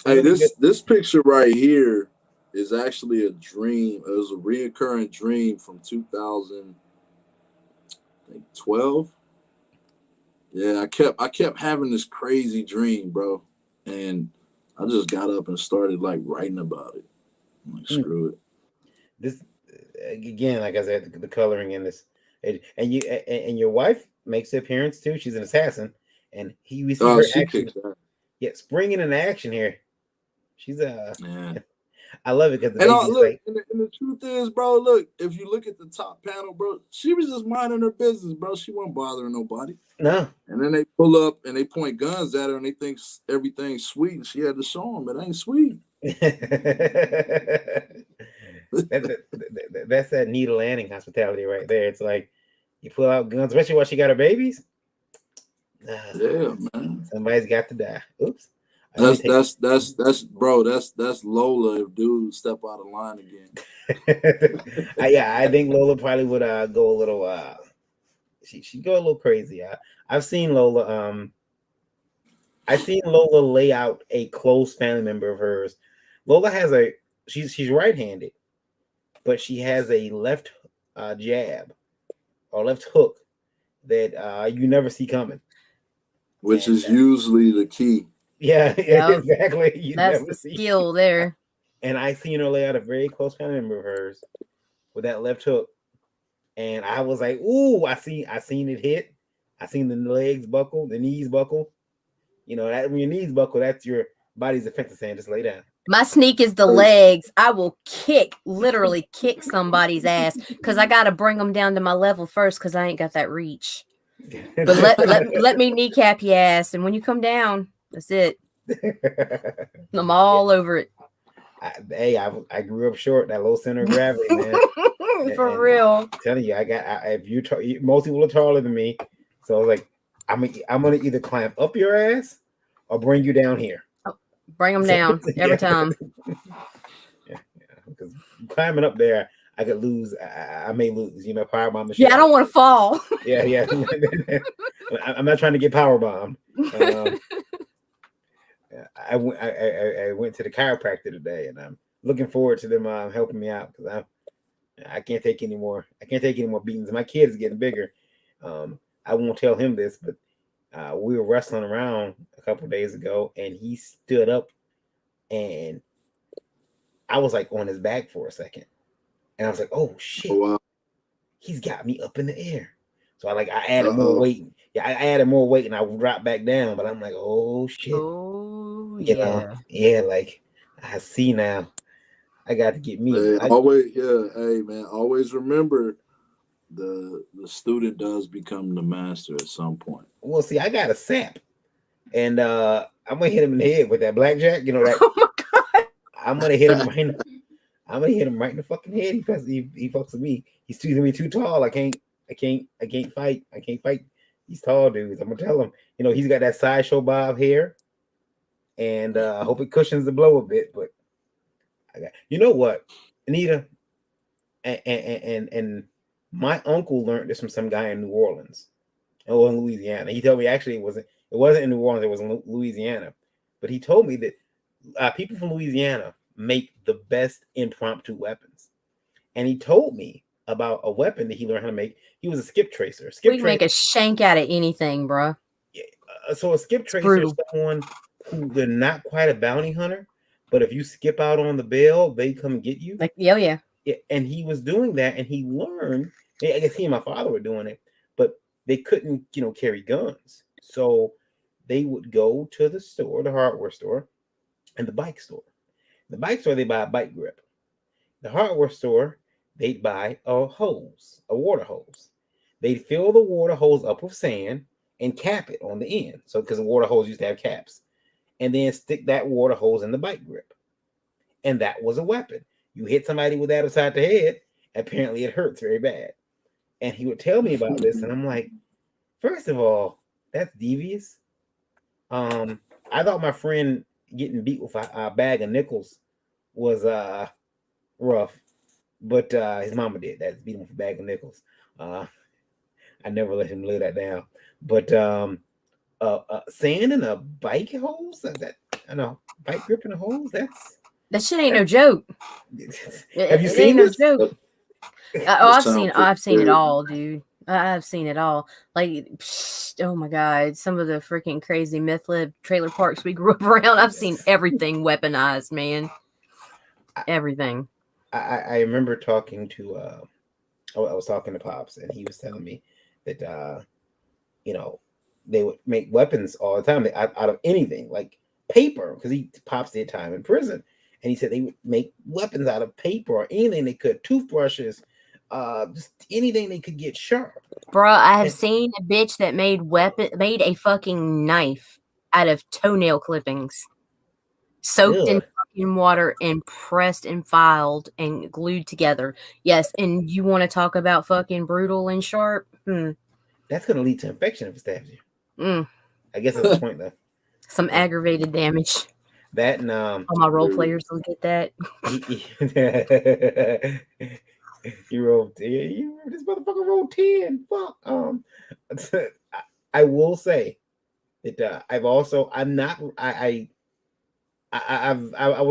Hey, this picture right here is actually a dream. It was a reoccurring dream from 2012. Yeah, I kept having this crazy dream, bro. And I just got up and started like writing about it. I'm like, screw it. This again, like I said, the coloring in this, and your wife makes an appearance too. She's an assassin, and we see her action. Yeah, springing in action here. She's yeah. I love it because and the truth is, bro, look, if you look at the top panel, bro, she was just minding her business, bro. She wasn't bothering nobody. No. And then they pull up and they point guns at her and they think everything's sweet, and she had to show them it ain't sweet. That's that Nita Lanning hospitality right there. It's like you pull out guns, especially while she got her babies. Yeah, man. Somebody's got to die. Oops. That's Lola if dudes step out of line again. I think Lola probably would go a little she'd go a little crazy. I've seen Lola lay out a close family member of hers. Lola has she's right-handed, but she has a left jab or left hook that you never see coming. Which And, is usually the key. Yeah, Yep. exactly. You That's never the see. skill there. And I seen her lay out a very close family member of hers with that left hook, and I was like, "Ooh!" I seen it hit. I seen the legs buckle, the knees buckle. You know that when your knees buckle, that's your body's defense saying just lay down. My sneak is the legs. I will literally kick somebody's ass because I got to bring them down to my level first because I ain't got that reach. But let me kneecap your ass, and when you come down, that's it. I'm all over it. I grew up short, that low center of gravity, man. For real. I'm telling you, most people are taller than me, so I was like, I'm gonna either climb up your ass or bring you down here. Bring them down every time. Yeah, because climbing up there, I could lose. I may lose. You know, power bomb. Yeah, I don't want to fall. Yeah. I'm not trying to get power bombed. I went to the chiropractor today, and I'm looking forward to them helping me out because I can't take any more. I can't take any more beatings. My kid is getting bigger. I won't tell him this, but we were wrestling around a couple of days ago, and he stood up, and I was like on his back for a second, and I was like, "Oh shit, Oh, wow. He's got me up in the air." So I added more weight. Yeah, I added more weight, and I dropped back down. But I'm like, "Oh shit." Oh You know, like I see now. I got to get me. Hey man, always remember the student does become the master at some point. Well, see, I got a sap, and I'm gonna hit him in the head with that blackjack. You know that. Oh my god! I'm gonna hit him right. I'm gonna hit him right in the fucking head. He fucks with me. He's too tall. I can't fight. I can't fight these tall dudes. I'm gonna tell him. You know, he's got that sideshow bob hair, and I hope it cushions the blow a bit. But you know what, Anita, and my uncle learned this from some guy in New Orleans, in Louisiana. He told me actually it wasn't in New Orleans. It was in Louisiana, but he told me that people from Louisiana make the best impromptu weapons, and he told me about a weapon that he learned how to make. He was a skip tracer. We can make a shank out of anything, bro. So a skip tracer is someone who they're not quite a bounty hunter, but if you skip out on the bail, they come get you. Like, yeah. And he was doing that, and he learned. I guess he and my father were doing it, but they couldn't, carry guns. So they would go to the store, the hardware store, and the bike store. The bike store, they buy a bike grip. The hardware store, they'd buy a hose, a water hose. They'd fill the water hose up with sand and cap it on the end. So, because the water hose used to have caps, and then stick that water hose in the bike grip. And that was a weapon. You hit somebody with that upside the head, apparently it hurts very bad. And he would tell me about this, and I'm like, first of all, that's devious. I thought my friend getting beat with a bag of nickels was rough, but his mama did that, beat him with a bag of nickels. I never let him lay that down. But sand in a bike hose, I know, bike grip in a hose, that shit ain't no joke. Have you seen this? Joke. I've seen it all, dude. I've seen it all. Like, oh my god, some of the freaking crazy meth lab trailer parks we grew up around. I've seen everything weaponized, man. Everything. I remember talking to I was talking to Pops, and he was telling me that they would make weapons all the time out of anything, like paper, because Pops did time in prison. And he said they would make weapons out of paper or anything they could, toothbrushes, just anything they could get sharp. Bro, I have seen a bitch that made a fucking knife out of toenail clippings, soaked in fucking water and pressed and filed and glued together. Yes, and you want to talk about fucking brutal and sharp? That's going to lead to infection if it stabs you. I guess that's the point, though. Some aggravated damage. That and all my role players will get that. You rolled 10. This motherfucker rolled 10. Fuck. I will say that I was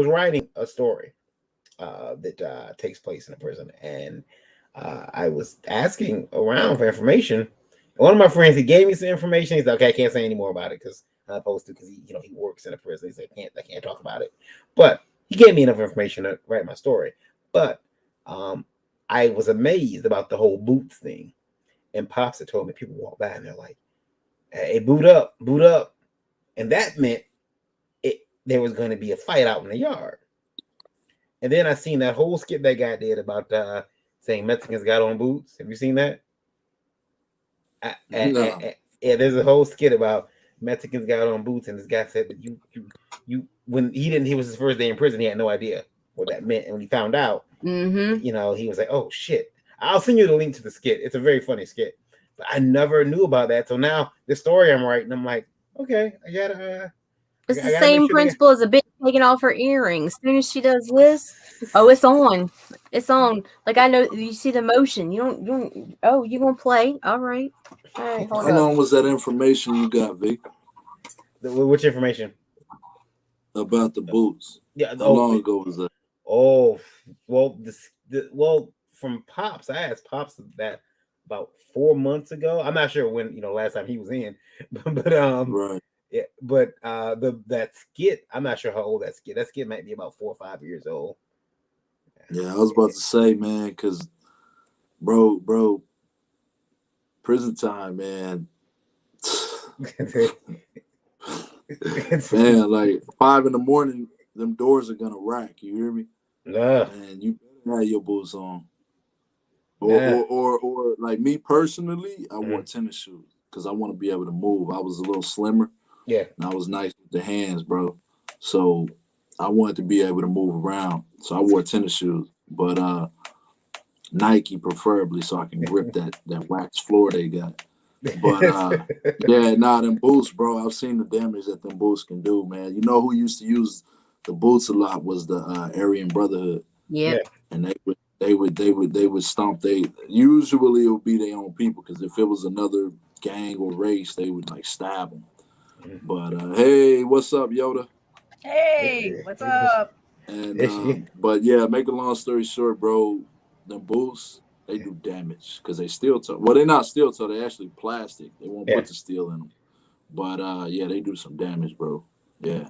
writing a story that takes place in a prison, and I was asking around for information One of my friends, he gave me some information. He's like, okay, I can't say any more about it because I'm not supposed to, because he works in a prison. He said, I can't talk about it. But he gave me enough information to write my story. But I was amazed about the whole boots thing. And Pops had told me people walk by and they're like, hey, boot up. And that meant there was going to be a fight out in the yard. And then I seen that whole skit that guy did about saying Mexicans got on boots. Have you seen that? No. Yeah, there's a whole skit about Mexicans got on boots, and this guy said that you when he was his first day in prison, he had no idea what that meant. And when he found out, he was like, oh shit. I'll send you the link to the skit. It's a very funny skit. But I never knew about that. So now the story I'm writing, I'm like, okay, I gotta it's the same principle as a bitch taking off her earrings. As soon as she does this, oh, it's on. It's on. Like, I know you see the motion. You gonna play. All right. How long was that information you got, Vic? Which information? About the boots. Yeah. How long ago was that? Oh, well, from Pops, I asked Pops that about 4 months ago. I'm not sure when, last time he was in, but right. Yeah, but that skit, I'm not sure how old that skit might be about 4 or 5 years old. Yeah, I was about to say, man, because bro, prison time, man. Man, like 5 a.m, them doors are gonna rack. You hear me? Yeah. And you better have your boots on. Or like me personally, I wore tennis shoes because I want to be able to move. I was a little slimmer. Yeah. And I was nice with the hands, bro. So I wanted to be able to move around. So I wore tennis shoes, but Nike preferably, so I can grip that wax floor they got. But them boots, bro. I've seen the damage that them boots can do, man. You know who used to use the boots a lot was the Aryan Brotherhood. Yeah. And they would stomp. Usually it would be their own people, because if it was another gang or race, they would like stab them. But hey, what's up, Yoda? Hey, what's up? And but yeah, make a long story short, bro, them boots, they do damage because they steel toe. Well, they're not steel toe, they're actually plastic. They won't put the steel in them. But yeah, they do some damage, bro. Yeah.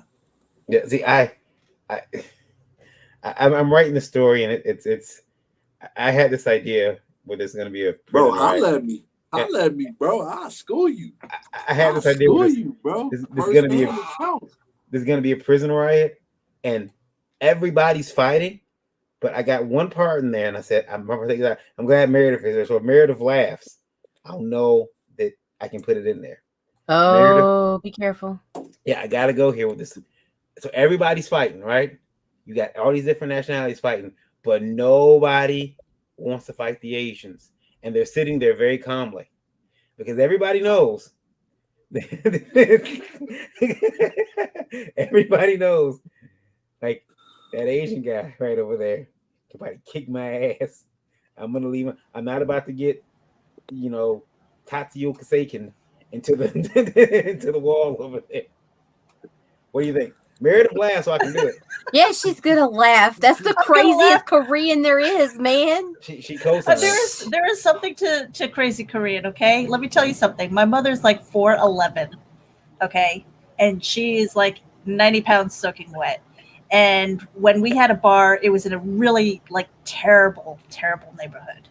Yeah. See, I'm writing the story, and it's I had this idea where there's gonna be a bro. Holla at me, bro. I'll school you. I had this idea where bro. There's gonna be a prison riot, and everybody's fighting. But I got one part in there, and I said, I'm glad Meredith is there. So if Meredith laughs, I'll know that I can put it in there. Oh, Meredith, be careful. Yeah, I gotta go here with this. So everybody's fighting, right? You got all these different nationalities fighting, but nobody wants to fight the Asians. And they're sitting there very calmly because everybody knows. Everybody knows, like, that Asian guy right over there can probably kick my ass. I'm gonna leave him. I'm not about to get, Tatsuo Kasaken into the wall over there. What do you think? Meredith laugh so I can do it. Yeah, she's gonna laugh. That's the craziest Korean there is, man. She co-signs. There is something to crazy Korean, okay? Let me tell you something. My mother's like 4'11", okay? And she's like 90 pounds soaking wet. And when we had a bar, it was in a really like terrible, terrible neighborhood.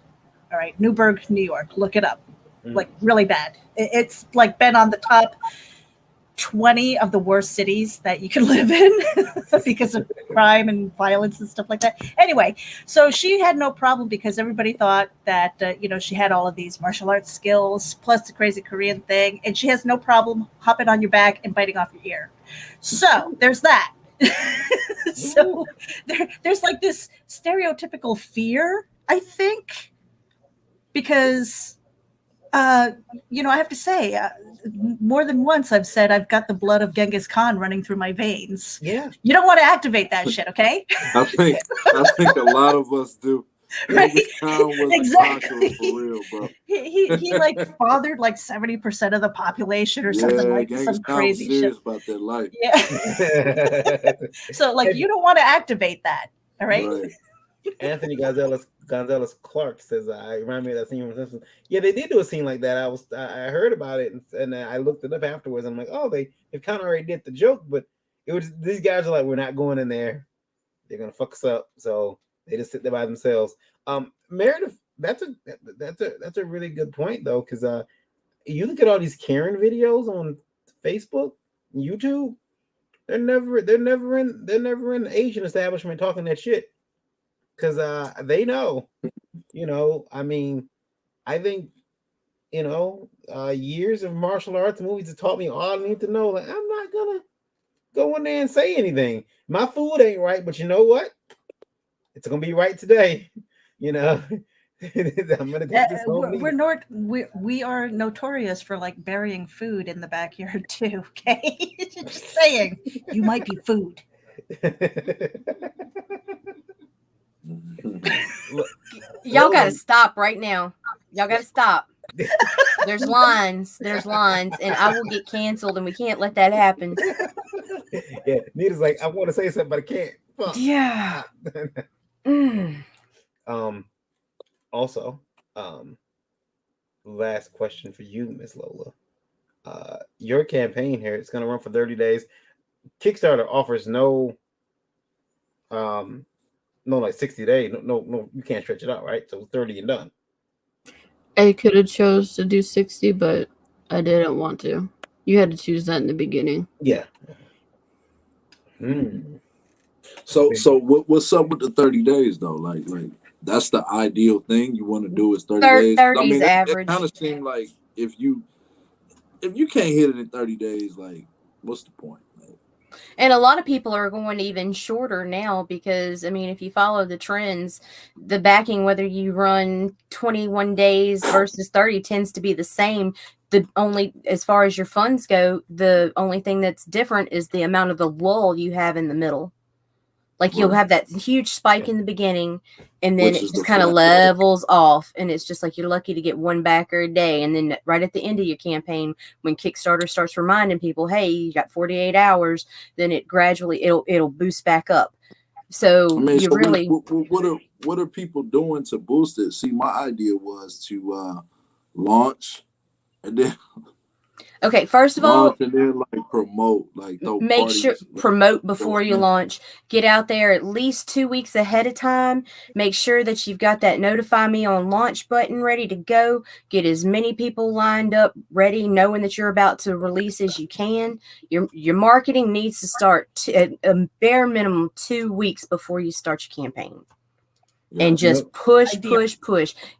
All right, Newburgh, New York. Look it up. Like really bad. It's like been on the top 20 of the worst cities that you can live in because of crime and violence and stuff like that. Anyway, so she had no problem because everybody thought that, she had all of these martial arts skills plus the crazy Korean thing. And she has no problem hopping on your back and biting off your ear. So there's that. So there's like this stereotypical fear, I think, because I have to say, more than once I've said I've got the blood of Genghis Khan running through my veins. Yeah, you don't want to activate that shit, okay? I think a lot of us do. Right? Was exactly. For real, bro. He like fathered like 70% of the population or something like Genghis some Khan crazy was serious shit about that life. Yeah. So like you don't want to activate that, all right? Anthony Gonzalez Gonzalez Clark says, "I remind me of that scene from Simpsons." Yeah, they did do a scene like that. I heard about it and I looked it up afterwards. I'm like, oh, they kind of already did the joke, but it was these guys are like, we're not going in there. They're gonna fuck us up, so they just sit there by themselves. Meredith, that's a really good point though, because you look at all these Karen videos on Facebook, YouTube. They're never in the Asian establishment talking that shit. Because they know, I mean, I think, years of martial arts movies have taught me all I need to know. Like, I'm not gonna go in there and say anything. My food ain't right, but you know what? It's gonna be right today. I'm gonna take this home. We are notorious for like burying food in the backyard too. Okay, just saying, you might be food. Y'all gotta stop right now. Y'all gotta stop. There's lines, and I will get canceled, and we can't let that happen. Yeah, Nita's like, I want to say something, but I can't. Fuck. Yeah. Also, last question for you, Miss Lola. Your campaign here, it's gonna run for 30 days. Kickstarter offers no like 60 days. No, you can't stretch it out, right? So 30 and done. I could have chose to do 60, but I didn't want to. You had to choose that in the beginning. Yeah. So what's up with the 30 days though? Like that's the ideal thing you want to do is 30 days. 30's average. It kind of seemed like if you can't hit it in 30 days, like what's the point? And a lot of people are going even shorter now because, I mean, if you follow the trends, the backing, whether you run 21 days versus 30 tends to be the same. The only, as far as your funds go, the only thing that's different is the amount of the lull you have in the middle. Like you'll have that huge spike in the beginning, and then it just kind of levels off, and it's just like you're lucky to get one backer a day. And then right at the end of your campaign, when Kickstarter starts reminding people, "Hey, you got 48 hours," then it gradually it'll boost back up. So what are people doing to boost it? See, my idea was to launch and then. Okay, first of all, and then like promote, like make sure promote before you launch. Get out there at least 2 weeks ahead of time. Make sure that you've got that notify me on launch button ready to go. Get as many people lined up, ready, knowing that you're about to release as you can. Your marketing needs to start at a bare minimum 2 weeks before you start your campaign. Yeah, and just push.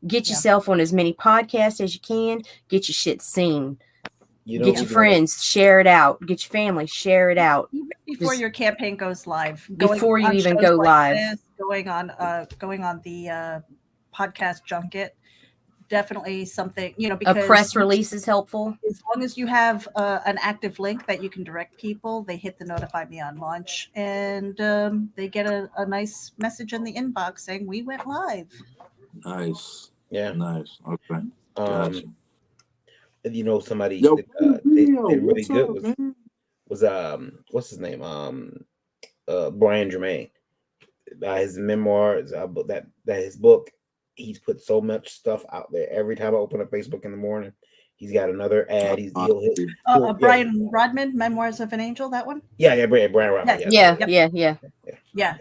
Get yourself on as many podcasts as you can. Get your shit seen. Get your friends, share it out. Get your family, share it out. Even before your campaign goes live. Before you even go live. Going on the podcast junket. Definitely something, because a press release is helpful. As long as you have an active link that you can direct people, they hit the notify me on launch, and they get a nice message in the inbox saying we went live. Nice. Yeah. Nice. Okay. Gotcha. Somebody did really good was what's his name? Brian Germain. His memoirs, that his book, he's put so much stuff out there. Every time I open up Facebook in the morning, he's got another ad. Brian Rodman, Memoirs of an Angel, that one? Yeah, Brian Rodman. Yeah,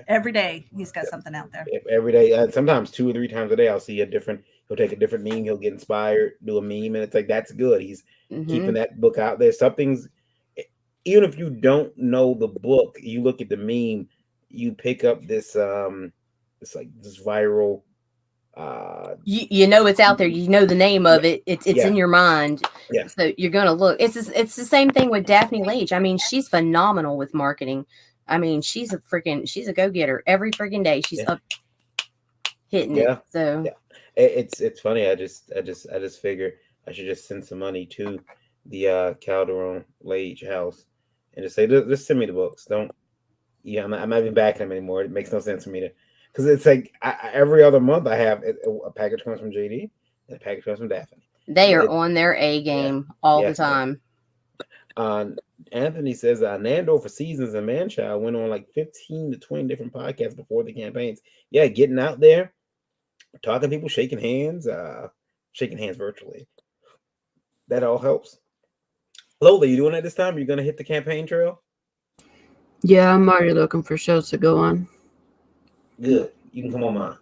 every day he's got something out there. Every day, sometimes 2 or 3 times a day, I'll see he'll take a different meme, he'll get inspired, do a meme, and it's like, that's good. He's keeping that book out there. Something's, even if you don't know the book, you look at the meme, you pick up this it's like this viral it's out there, the name of it, it's in your mind, so you're gonna look. It's the same thing with Daphne Leitch. I mean, she's phenomenal with marketing. I mean, she's a go-getter every freaking day. She's up hitting it. So it's funny. I just figure I should just send some money to the Calderon Leitch house and just say, just send me the books. I'm not even backing them anymore. It makes no sense for me to, because it's like every other month I have a package comes from JD and a package comes from Daphne. They are on their A game all the time. Anthony says Nando for Seasons and Manchild went on like 15 to 20 different podcasts before the campaigns. Yeah, getting out there. talking to people, shaking hands virtually. That all helps. Lola, you doing that this time? Are you gonna hit the campaign trail? Yeah, I'm already looking for shows to go on. Good. You can come on mine.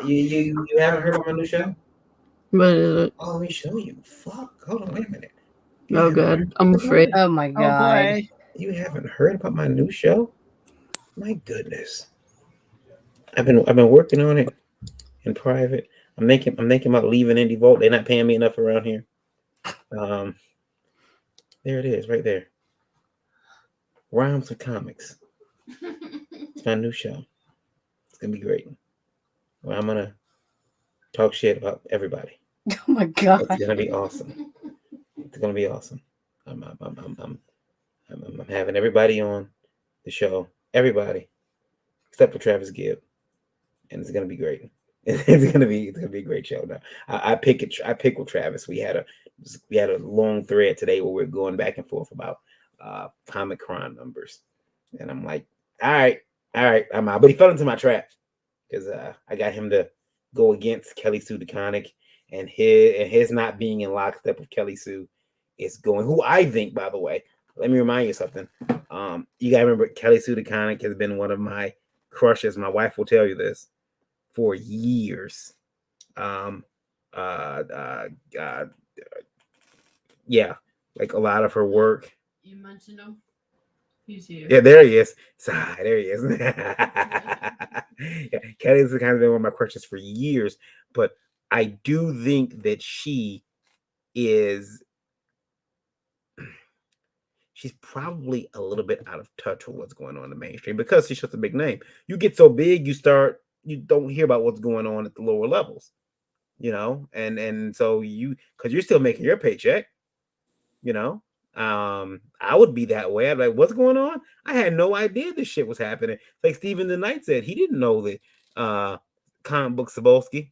You haven't heard of my new show? What is it? Oh, let me show you. Fuck. Hold on, wait a minute. Oh god, I'm afraid. Oh my Oh god. boy. You haven't heard about my new show? My goodness. I've been working on it in private. I'm thinking about leaving Indie Vault. They're not paying me enough around here. There it is, right there. Rhymes with Comics. It's my new show. It's gonna be great. Well, I'm gonna talk shit about everybody. Oh my god. It's gonna be awesome. It's gonna be awesome. I'm having everybody on the show. Everybody except for Travis Gibb, and it's gonna be great. It's gonna be a great show. Now, I pick with Travis. We had a long thread today where we're going back and forth about comic crime numbers, and I'm like, all right, I'm out. But he fell into my trap because I got him to go against Kelly Sue DeConnick, and his not being in lockstep with Kelly Sue is going. Who I think, by the way, let me remind you something. You gotta remember, Kelly Sue DeConnick has been one of my crushes. My wife will tell you this for years. Yeah, like a lot of her work. You mentioned him. He's here. Yeah, there he is. There he is. Yeah, Kelly's kind of been one of my crushes for years, but I do think that she's probably a little bit out of touch with what's going on in the mainstream because she's such a big name. You get so big, you don't hear about what's going on at the lower levels, and so because you're still making your paycheck, I would be that way. I'm like, what's going on? I had no idea this shit was happening. Like Stephen the Knight said, he didn't know that Comic Book Cebulski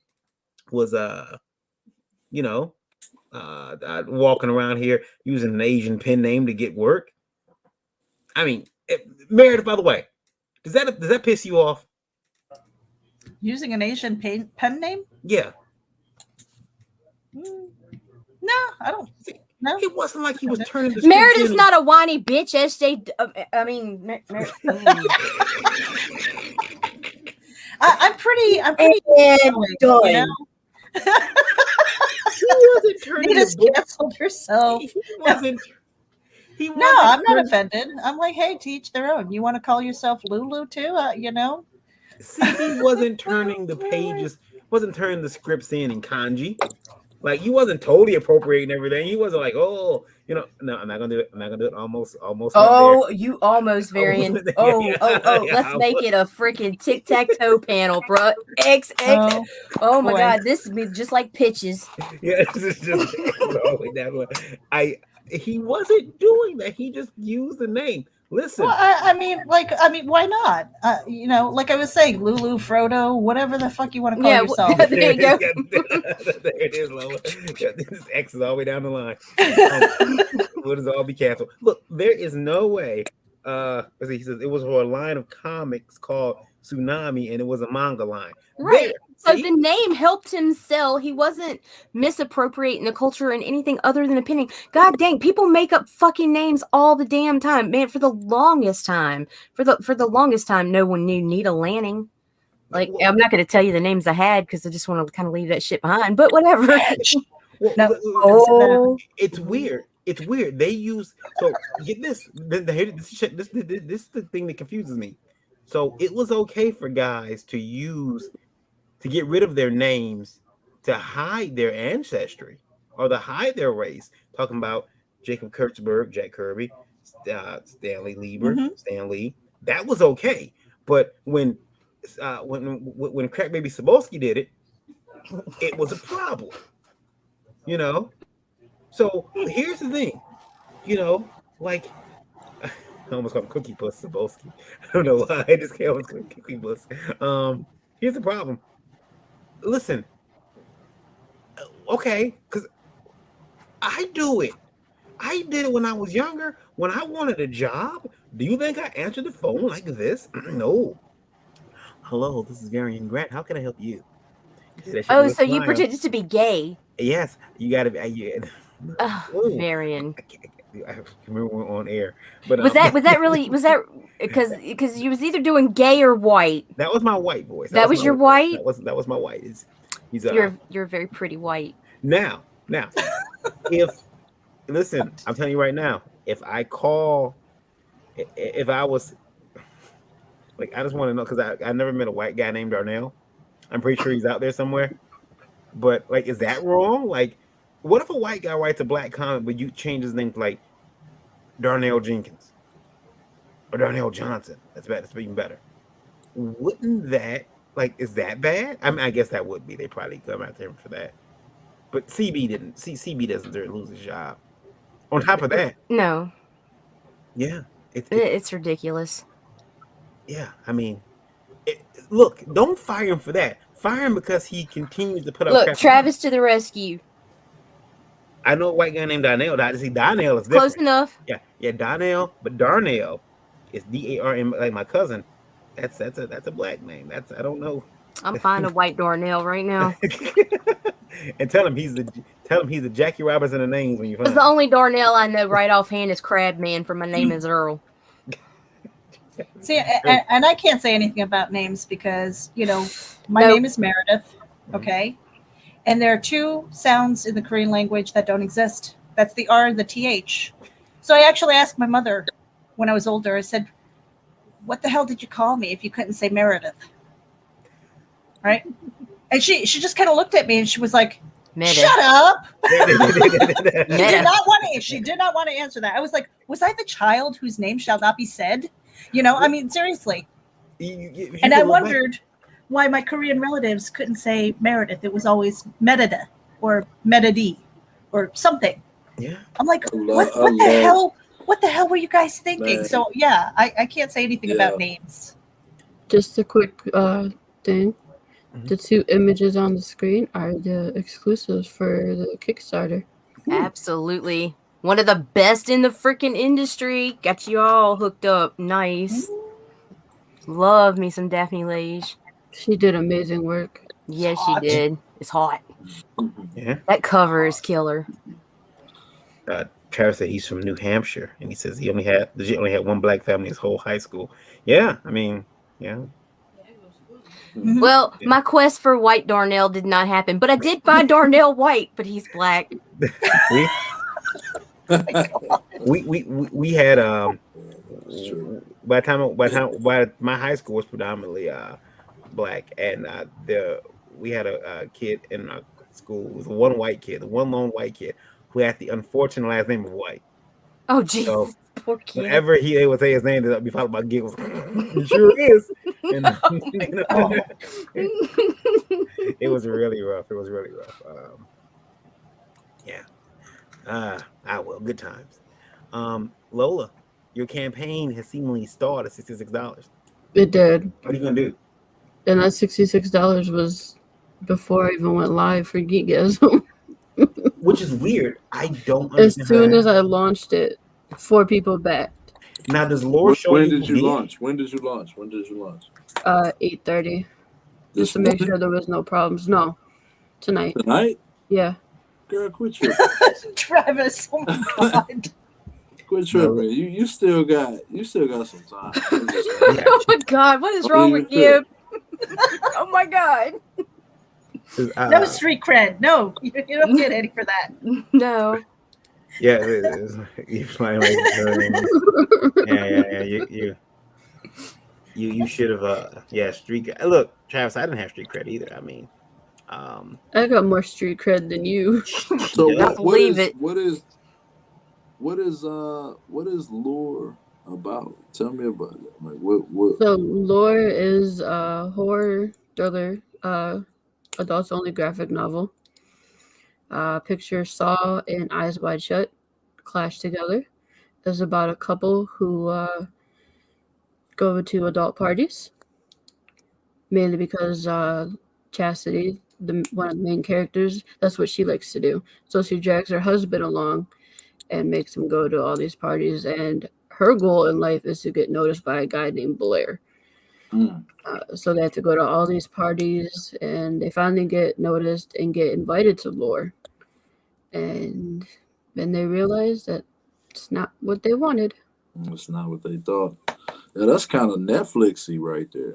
was walking around here using an Asian pen name to get work. I mean, Meredith, by the way, does that piss you off? Using an Asian pen name? Yeah. No, I don't. No, it wasn't like he was turning the Meredith's not a whiny bitch. I'm pretty done. He wasn't turning you just canceled yourself. He wasn't. No, I'm not offended. I'm like, hey, to each their own. You want to call yourself Lulu too? See, he wasn't turning the pages, wasn't turning the scripts in kanji. Like, he wasn't totally appropriating everything. He wasn't like, no, I'm not gonna do it. I'm not gonna do it. Almost. Oh, you almost variant. Let's make it a freaking tic-tac-toe panel, bro. X. Oh my god, this would be just like pitches. Yeah, this is just all the way down. He wasn't doing that. He just used the name. Listen. Well, I mean, why not? Like I was saying, Lulu, Frodo, whatever the fuck you want to call yourself. There you go. There it is, Lola. This X is all the way down the line. We'll just all be canceled. Look, there is no way. He says it was for a line of comics called Tsunami, and it was a manga line. Right. So the name helped him sell. He wasn't misappropriating the culture in anything other than opinion. God dang, people make up fucking names all the damn time. Man, for the longest time, no one knew Nita Lanning. Like, I'm not going to tell you the names I had because I just want to kind of leave that shit behind. But whatever. It's weird. It's weird. They use get this. This is the thing that confuses me. So it was okay for guys to get rid of their names to hide their ancestry or to hide their race. Talking about Jacob Kurtzberg, Jack Kirby, Stanley Lieber, Stan Lee. That was okay. But when Crack Baby Cebulski did it, it was a problem. So here's the thing, like I almost called him Cookie Puss Cebulski. I don't know why I just came up with Cookie Puss. Here's the problem. Listen, okay, because I do it. I did it when I was younger. When I wanted a job, do you think I answered the phone like this? No. hello, this is Varian Grant. How can I help you? That should Oh, do a so you smile. pretended to be gay. Yes, you got to be. Ooh, Varian. I can remember we were on air, but Was that because you was either doing gay or white? that was my white voice. That was my your white. white? That was my white. He's You're very pretty white. now if listen, I'm telling you right now, if I was like, I just want to know, because I never met a white guy named Darnell. I'm pretty sure he's out there somewhere. But like, is that wrong? Like, what if a white guy writes a black comic, but you change his name to like Darnell Jenkins or Darnell Johnson? That's bad. That's even better. Wouldn't that, like, is that bad? I mean, I guess that would be. They probably come after him for that. But CB didn't. CB doesn't lose his job. On top of that, No, yeah, it's ridiculous. yeah. I mean, look, don't fire him for that. Fire him because he continues to put up. Look, Travis to the rescue. I know a white guy named Darnell. See, Darnell is different. Close enough. Yeah, Darnell, but Darnell is DARN, like my cousin. That's a black name. I don't know. I'm finding a white Darnell right now. And tell him he's the Jackie Robinson of names when you find. Because the only Darnell I know right offhand is Crabman, for my name is Earl. See, and I can't say anything about names because, my name is Meredith, okay? And there are two sounds in the Korean language that don't exist. That's the R and the TH. So I actually asked my mother when I was older, I said, what the hell did you call me if you couldn't say Meredith? Right? And she just kind of looked at me and she was like, shut up. She did not want to answer that. I was like, was I the child whose name shall not be said? I mean, seriously. And I wondered why my Korean relatives couldn't say Meredith. It was always Merida or Meridi or something. Yeah. I'm like, what the hell? What the hell were you guys thinking? Man. So yeah, I can't say anything about names. Just a quick thing. The two images on the screen are the exclusives for the Kickstarter. Absolutely. One of the best in the freaking industry. Got you all hooked up. Nice. Love me some Daphne Lage. She did amazing work. Yes, she did. It's hot. Yeah. That cover is killer. Travis said he's from New Hampshire, and he says he only had one black family in his whole high school. Yeah, I mean, yeah. Well, my quest for white Darnell did not happen, but I did find Darnell white, but he's black. we had by my high school was predominantly black, and we had a kid in our school. It was one lone white kid who had the unfortunate last name of White. Oh, jeez. So poor kid. whenever they would say his name, they'd be followed by giggles. It sure is. And, it was really rough. Well, good times. Lola, your campaign has seemingly stalled at $66. It did. What are you gonna do? And that $66 was before I even went live for Geekgasm. Which is weird. I don't As understand. soon as I launched it, 4 people backed. Now, does Lore show When you did you who launch? When did you launch? 8:30. Just to make sure there was no problems. No, tonight. Tonight? Yeah. Girl, quit tripping. Travis, oh my God. Quit tripping. You still got some time. Oh my God, what is wrong with you? Oh my God. No street cred. No, you don't get any for that. No. Yeah, you flying like you should have street. Look, Travis, I didn't have street cred either. I mean, I got more street cred than you. So I believe it. What is Lore about? Tell me about it. Like what? So Lore is a horror thriller, adults only graphic novel. Picture Saw and Eyes Wide Shut clash together. It's about a couple who go to adult parties, mainly because Chastity, one of the main characters, that's what she likes to do. So she drags her husband along and makes him go to all these parties. And her goal in life is to get noticed by a guy named Blair. Mm. So they have to go to all these parties, and they finally get noticed and get invited to lore. And then they realize that it's not what they wanted. That's not what they thought. Yeah, that's kind of Netflixy right there.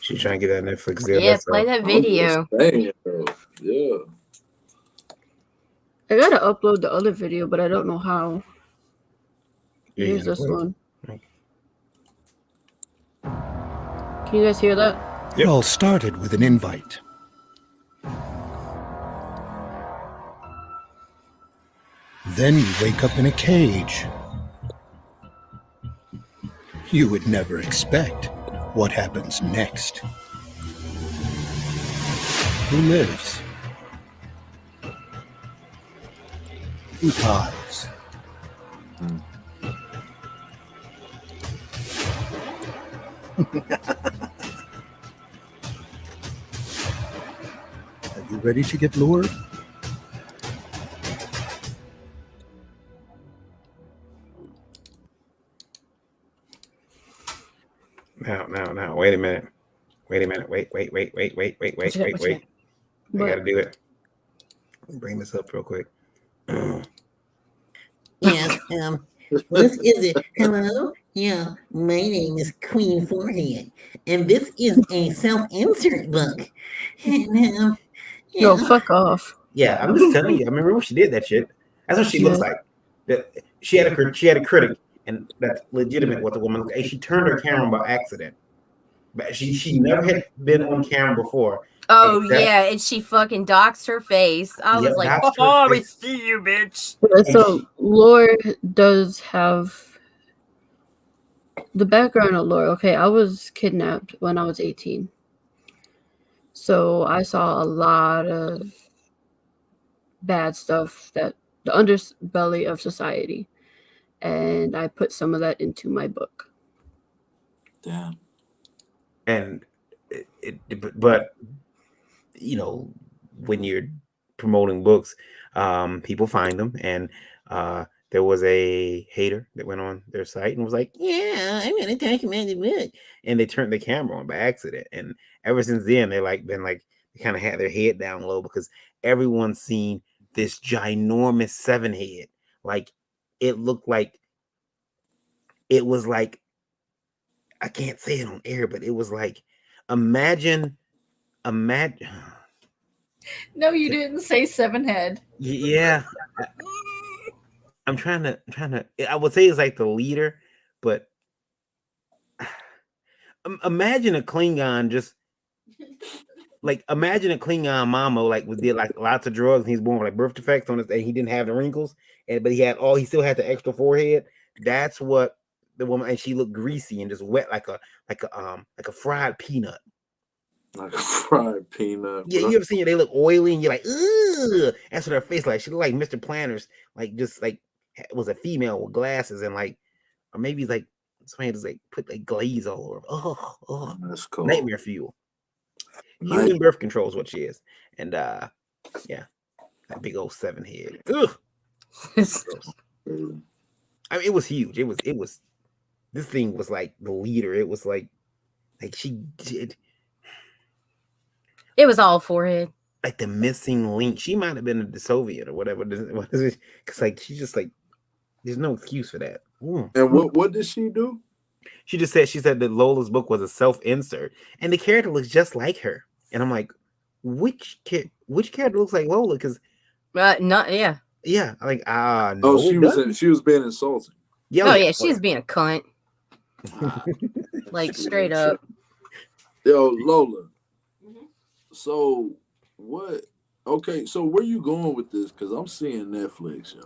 She's trying to get that Netflix deal. Yeah, That's play all. that I'm video. just saying, though. Yeah. I gotta upload the other video, but I don't know how. Yeah, Here's this wait. one. Right. Can you guys hear that? It all started with an invite. Then you wake up in a cage. You would never expect what happens next. Who lives? Who dies? Are you ready to get lured? Now. Wait a minute. Wait. What you got? I But gotta do it. Let me bring this up real quick. Yes, this is it. Hello? Yeah, my name is Queen Forehead, and this is a self-insert book. And, yo, fuck off. Yeah, I'm just telling you. I remember when she did that shit. That's what she looks like. She had a critic, and that's legitimate. What the woman, and she turned her camera by accident. But she never had been on camera before. Oh Except- yeah, and she fucking doxed her face. I was Yep, like, doxed her "Oh, we face. see you, bitch." Yeah, so lore does have the background of lore. Okay, I was kidnapped when I was 18. So I saw a lot of bad stuff, that the underbelly of society. And I put some of that into my book. Damn. And but you know, when you're promoting books, people find them, and there was a hater that went on their site and was like, "Yeah, I'm gonna document the book," and they turned the camera on by accident. And ever since then, they kind of had their head down low, because everyone's seen this ginormous 7 head. Like, it looked like it was like, I can't say it on air, but it was like, imagine. No, you didn't say 7 head. Yeah, I'm trying to. I would say it's like the leader, but imagine a Klingon just like, imagine a Klingon mama like did like lots of drugs, and he's born with like birth defects on his, and he didn't have the wrinkles, but he still had the extra forehead. That's what the woman, and she looked greasy and just wet like a fried peanut. Like a fried peanut. Yeah, you ever seen it? They look oily, and you're like, ugh. That's what her face like. She looked like Mr. Planners, like just like was a female with glasses, and like, or maybe like somebody just like put like glaze all over. Oh, That's cool. nightmare fuel. Human birth control is what she is, and yeah, that big old 7 head. Ugh. I mean, it was huge. It was. This thing was like the leader. It was like she did. It was all forehead. Like the missing link. She might have been the Soviet or whatever. What is it? Because like she's just like, there's no excuse for that. And what did she do? She said that Lola's book was a self-insert, and the character looks just like her. And I'm like, which character looks like Lola? Because yeah. Like no. Oh, she was being insulting. Yeah, yeah, she was being a cunt. Like straight up. Yo, Lola. So what? Okay, so where you going with this? Because I'm seeing Netflix, yo.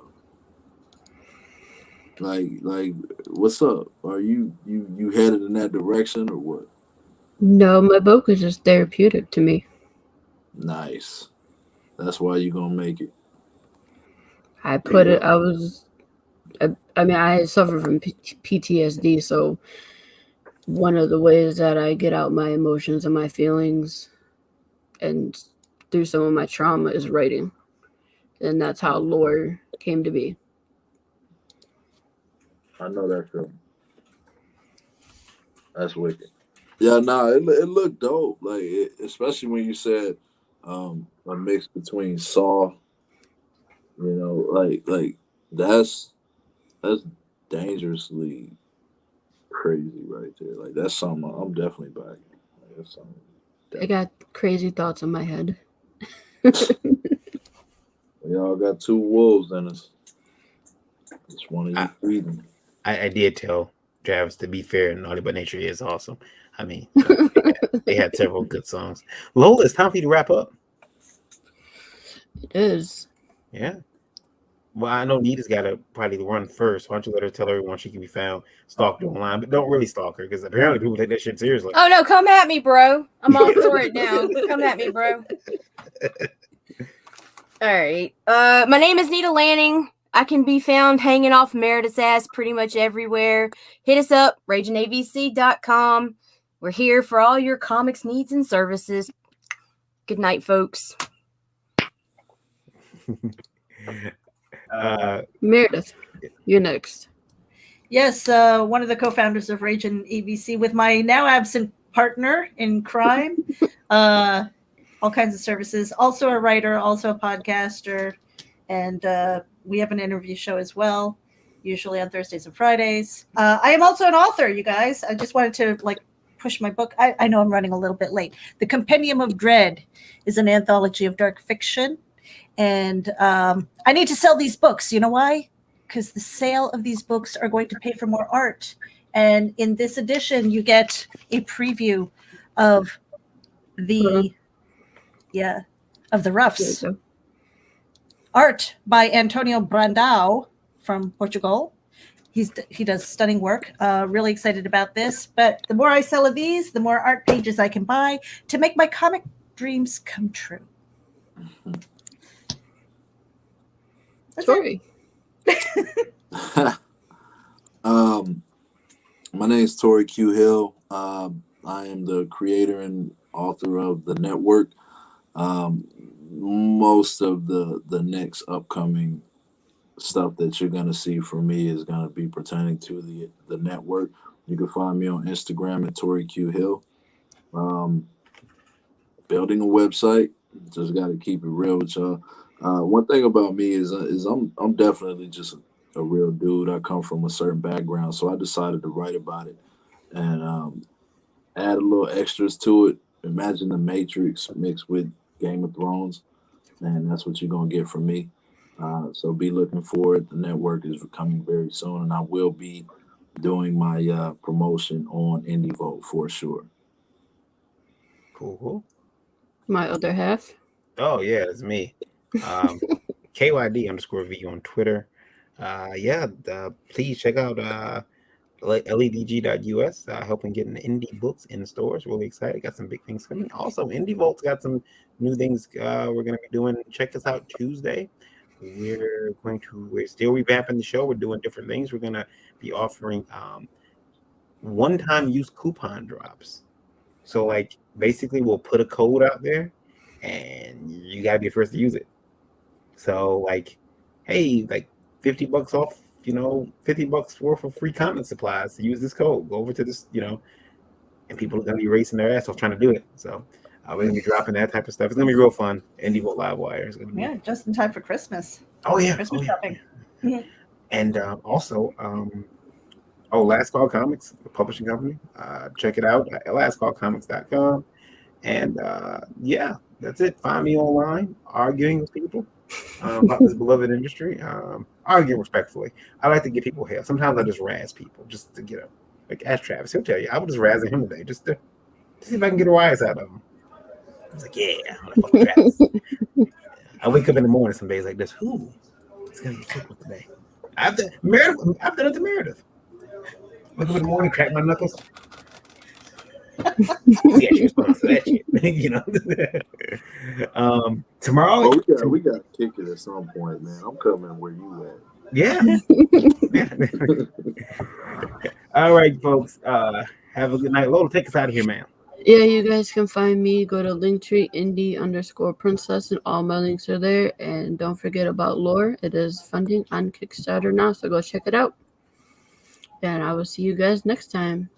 Like, what's up? Are you headed in that direction or what? No, my book is just therapeutic to me. Nice. That's why you're gonna make it. I put it. I mean, I suffer from PTSD, so one of the ways that I get out my emotions and my feelings and through some of my trauma is writing. And that's how lore came to be. I know that feeling. That's wicked. Yeah, nah, it looked dope. Like, especially when you said a mix between Saw, like that's dangerously crazy right there. Like that's something I'm definitely backing. Like, that's something. I got crazy thoughts in my head. We all got two wolves in us. Just one of you feeding. I did tell Travis, to be fair, Naughty but Nature is awesome. I mean, they had several good songs. Lola, it's time for you to wrap up. It is. Yeah. Well, I know Nita's got to probably run first. Why don't you let her tell everyone she can be found, stalked online, but don't really stalk her because apparently people take that shit seriously. Oh no, come at me, bro. I'm all for it now. Come at me, bro. All right. My name is Nita Lanning. I can be found hanging off Meredith's ass pretty much everywhere. Hit us up, rageandabc.com. We're here for all your comics needs and services. Good night, folks. Meredith, you're next. Yes, one of the co-founders of Rage and ABC with my now absent partner in crime. All kinds of services. Also a writer, also a podcaster, and we have an interview show as well, usually on Thursdays and Fridays. I am also an author, you guys. I just wanted to push my book. I know I'm running a little bit late. The Compendium of Dread is an anthology of dark fiction, and I need to sell these books. You know why? Because the sale of these books are going to pay for more art. And in this edition, you get a preview of the roughs. Art by Antonio Brandão from Portugal. He does stunning work. Really excited about this. But the more I sell of these, the more art pages I can buy to make my comic dreams come true. Tori. My name is Tori Q Hill. I am the creator and author of the network. Most of the next upcoming stuff that you're gonna see from me is gonna be pertaining to the network. You can find me on Instagram at Tori Q Hill. Building a website. Just got to keep it real with y'all. One thing about me is I'm definitely just a real dude. I come from a certain background, so I decided to write about it and add a little extras to it. Imagine the Matrix mixed with Game of Thrones, and that's what you're gonna get from me. So be looking for it. The network is coming very soon, and I will be doing my promotion on Indie Vote for sure. Cool. My other half. Oh yeah, it's me. KYD_V on Twitter. Please check out ledg.us, helping getting indie books in the stores. Really excited. Got some big things coming. Also, Indie Vault's got some new things we're going to be doing. Check us out Tuesday. We're still revamping the show. We're doing different things. We're going to be offering one-time use coupon drops. So basically we'll put a code out there and you got to be the first to use it. So hey, $50 off, $50 worth of free comic supplies to use this code. Go over to this, and people are going to be racing their ass off trying to do it. So we're going to be dropping that type of stuff. It's going to be real fun. Indie Vote Live Wire is going to be. Yeah, just in time for Christmas. Oh, yeah. Christmas shopping. Yeah. And also, Last Call Comics, the publishing company. Check it out at lastcallcomics.com. And that's it. Find me online, arguing with people about this beloved industry. Arguing respectfully. I like to give people hell. Sometimes I just razz people just to get them. Ask Travis, he'll tell you. I was just razzing him today just to see if I can get a rise out of him. I was like, yeah, I'm gonna fuck with Travis. I wake up in the morning some days like this. Who is gonna get fucked with today? I've done it to Meredith. Wake up in the morning, crack my knuckles. Yeah, she responds to that shit. Tomorrow. We got to kick it at some point, man. I'm coming where you at. Yeah. All right, folks. Have a good night. Lola, take us out of here, man. Yeah, you guys can find me. Go to Linktree indie_princess, and all my links are there. And don't forget about Lore. It is funding on Kickstarter now, so go check it out. And I will see you guys next time.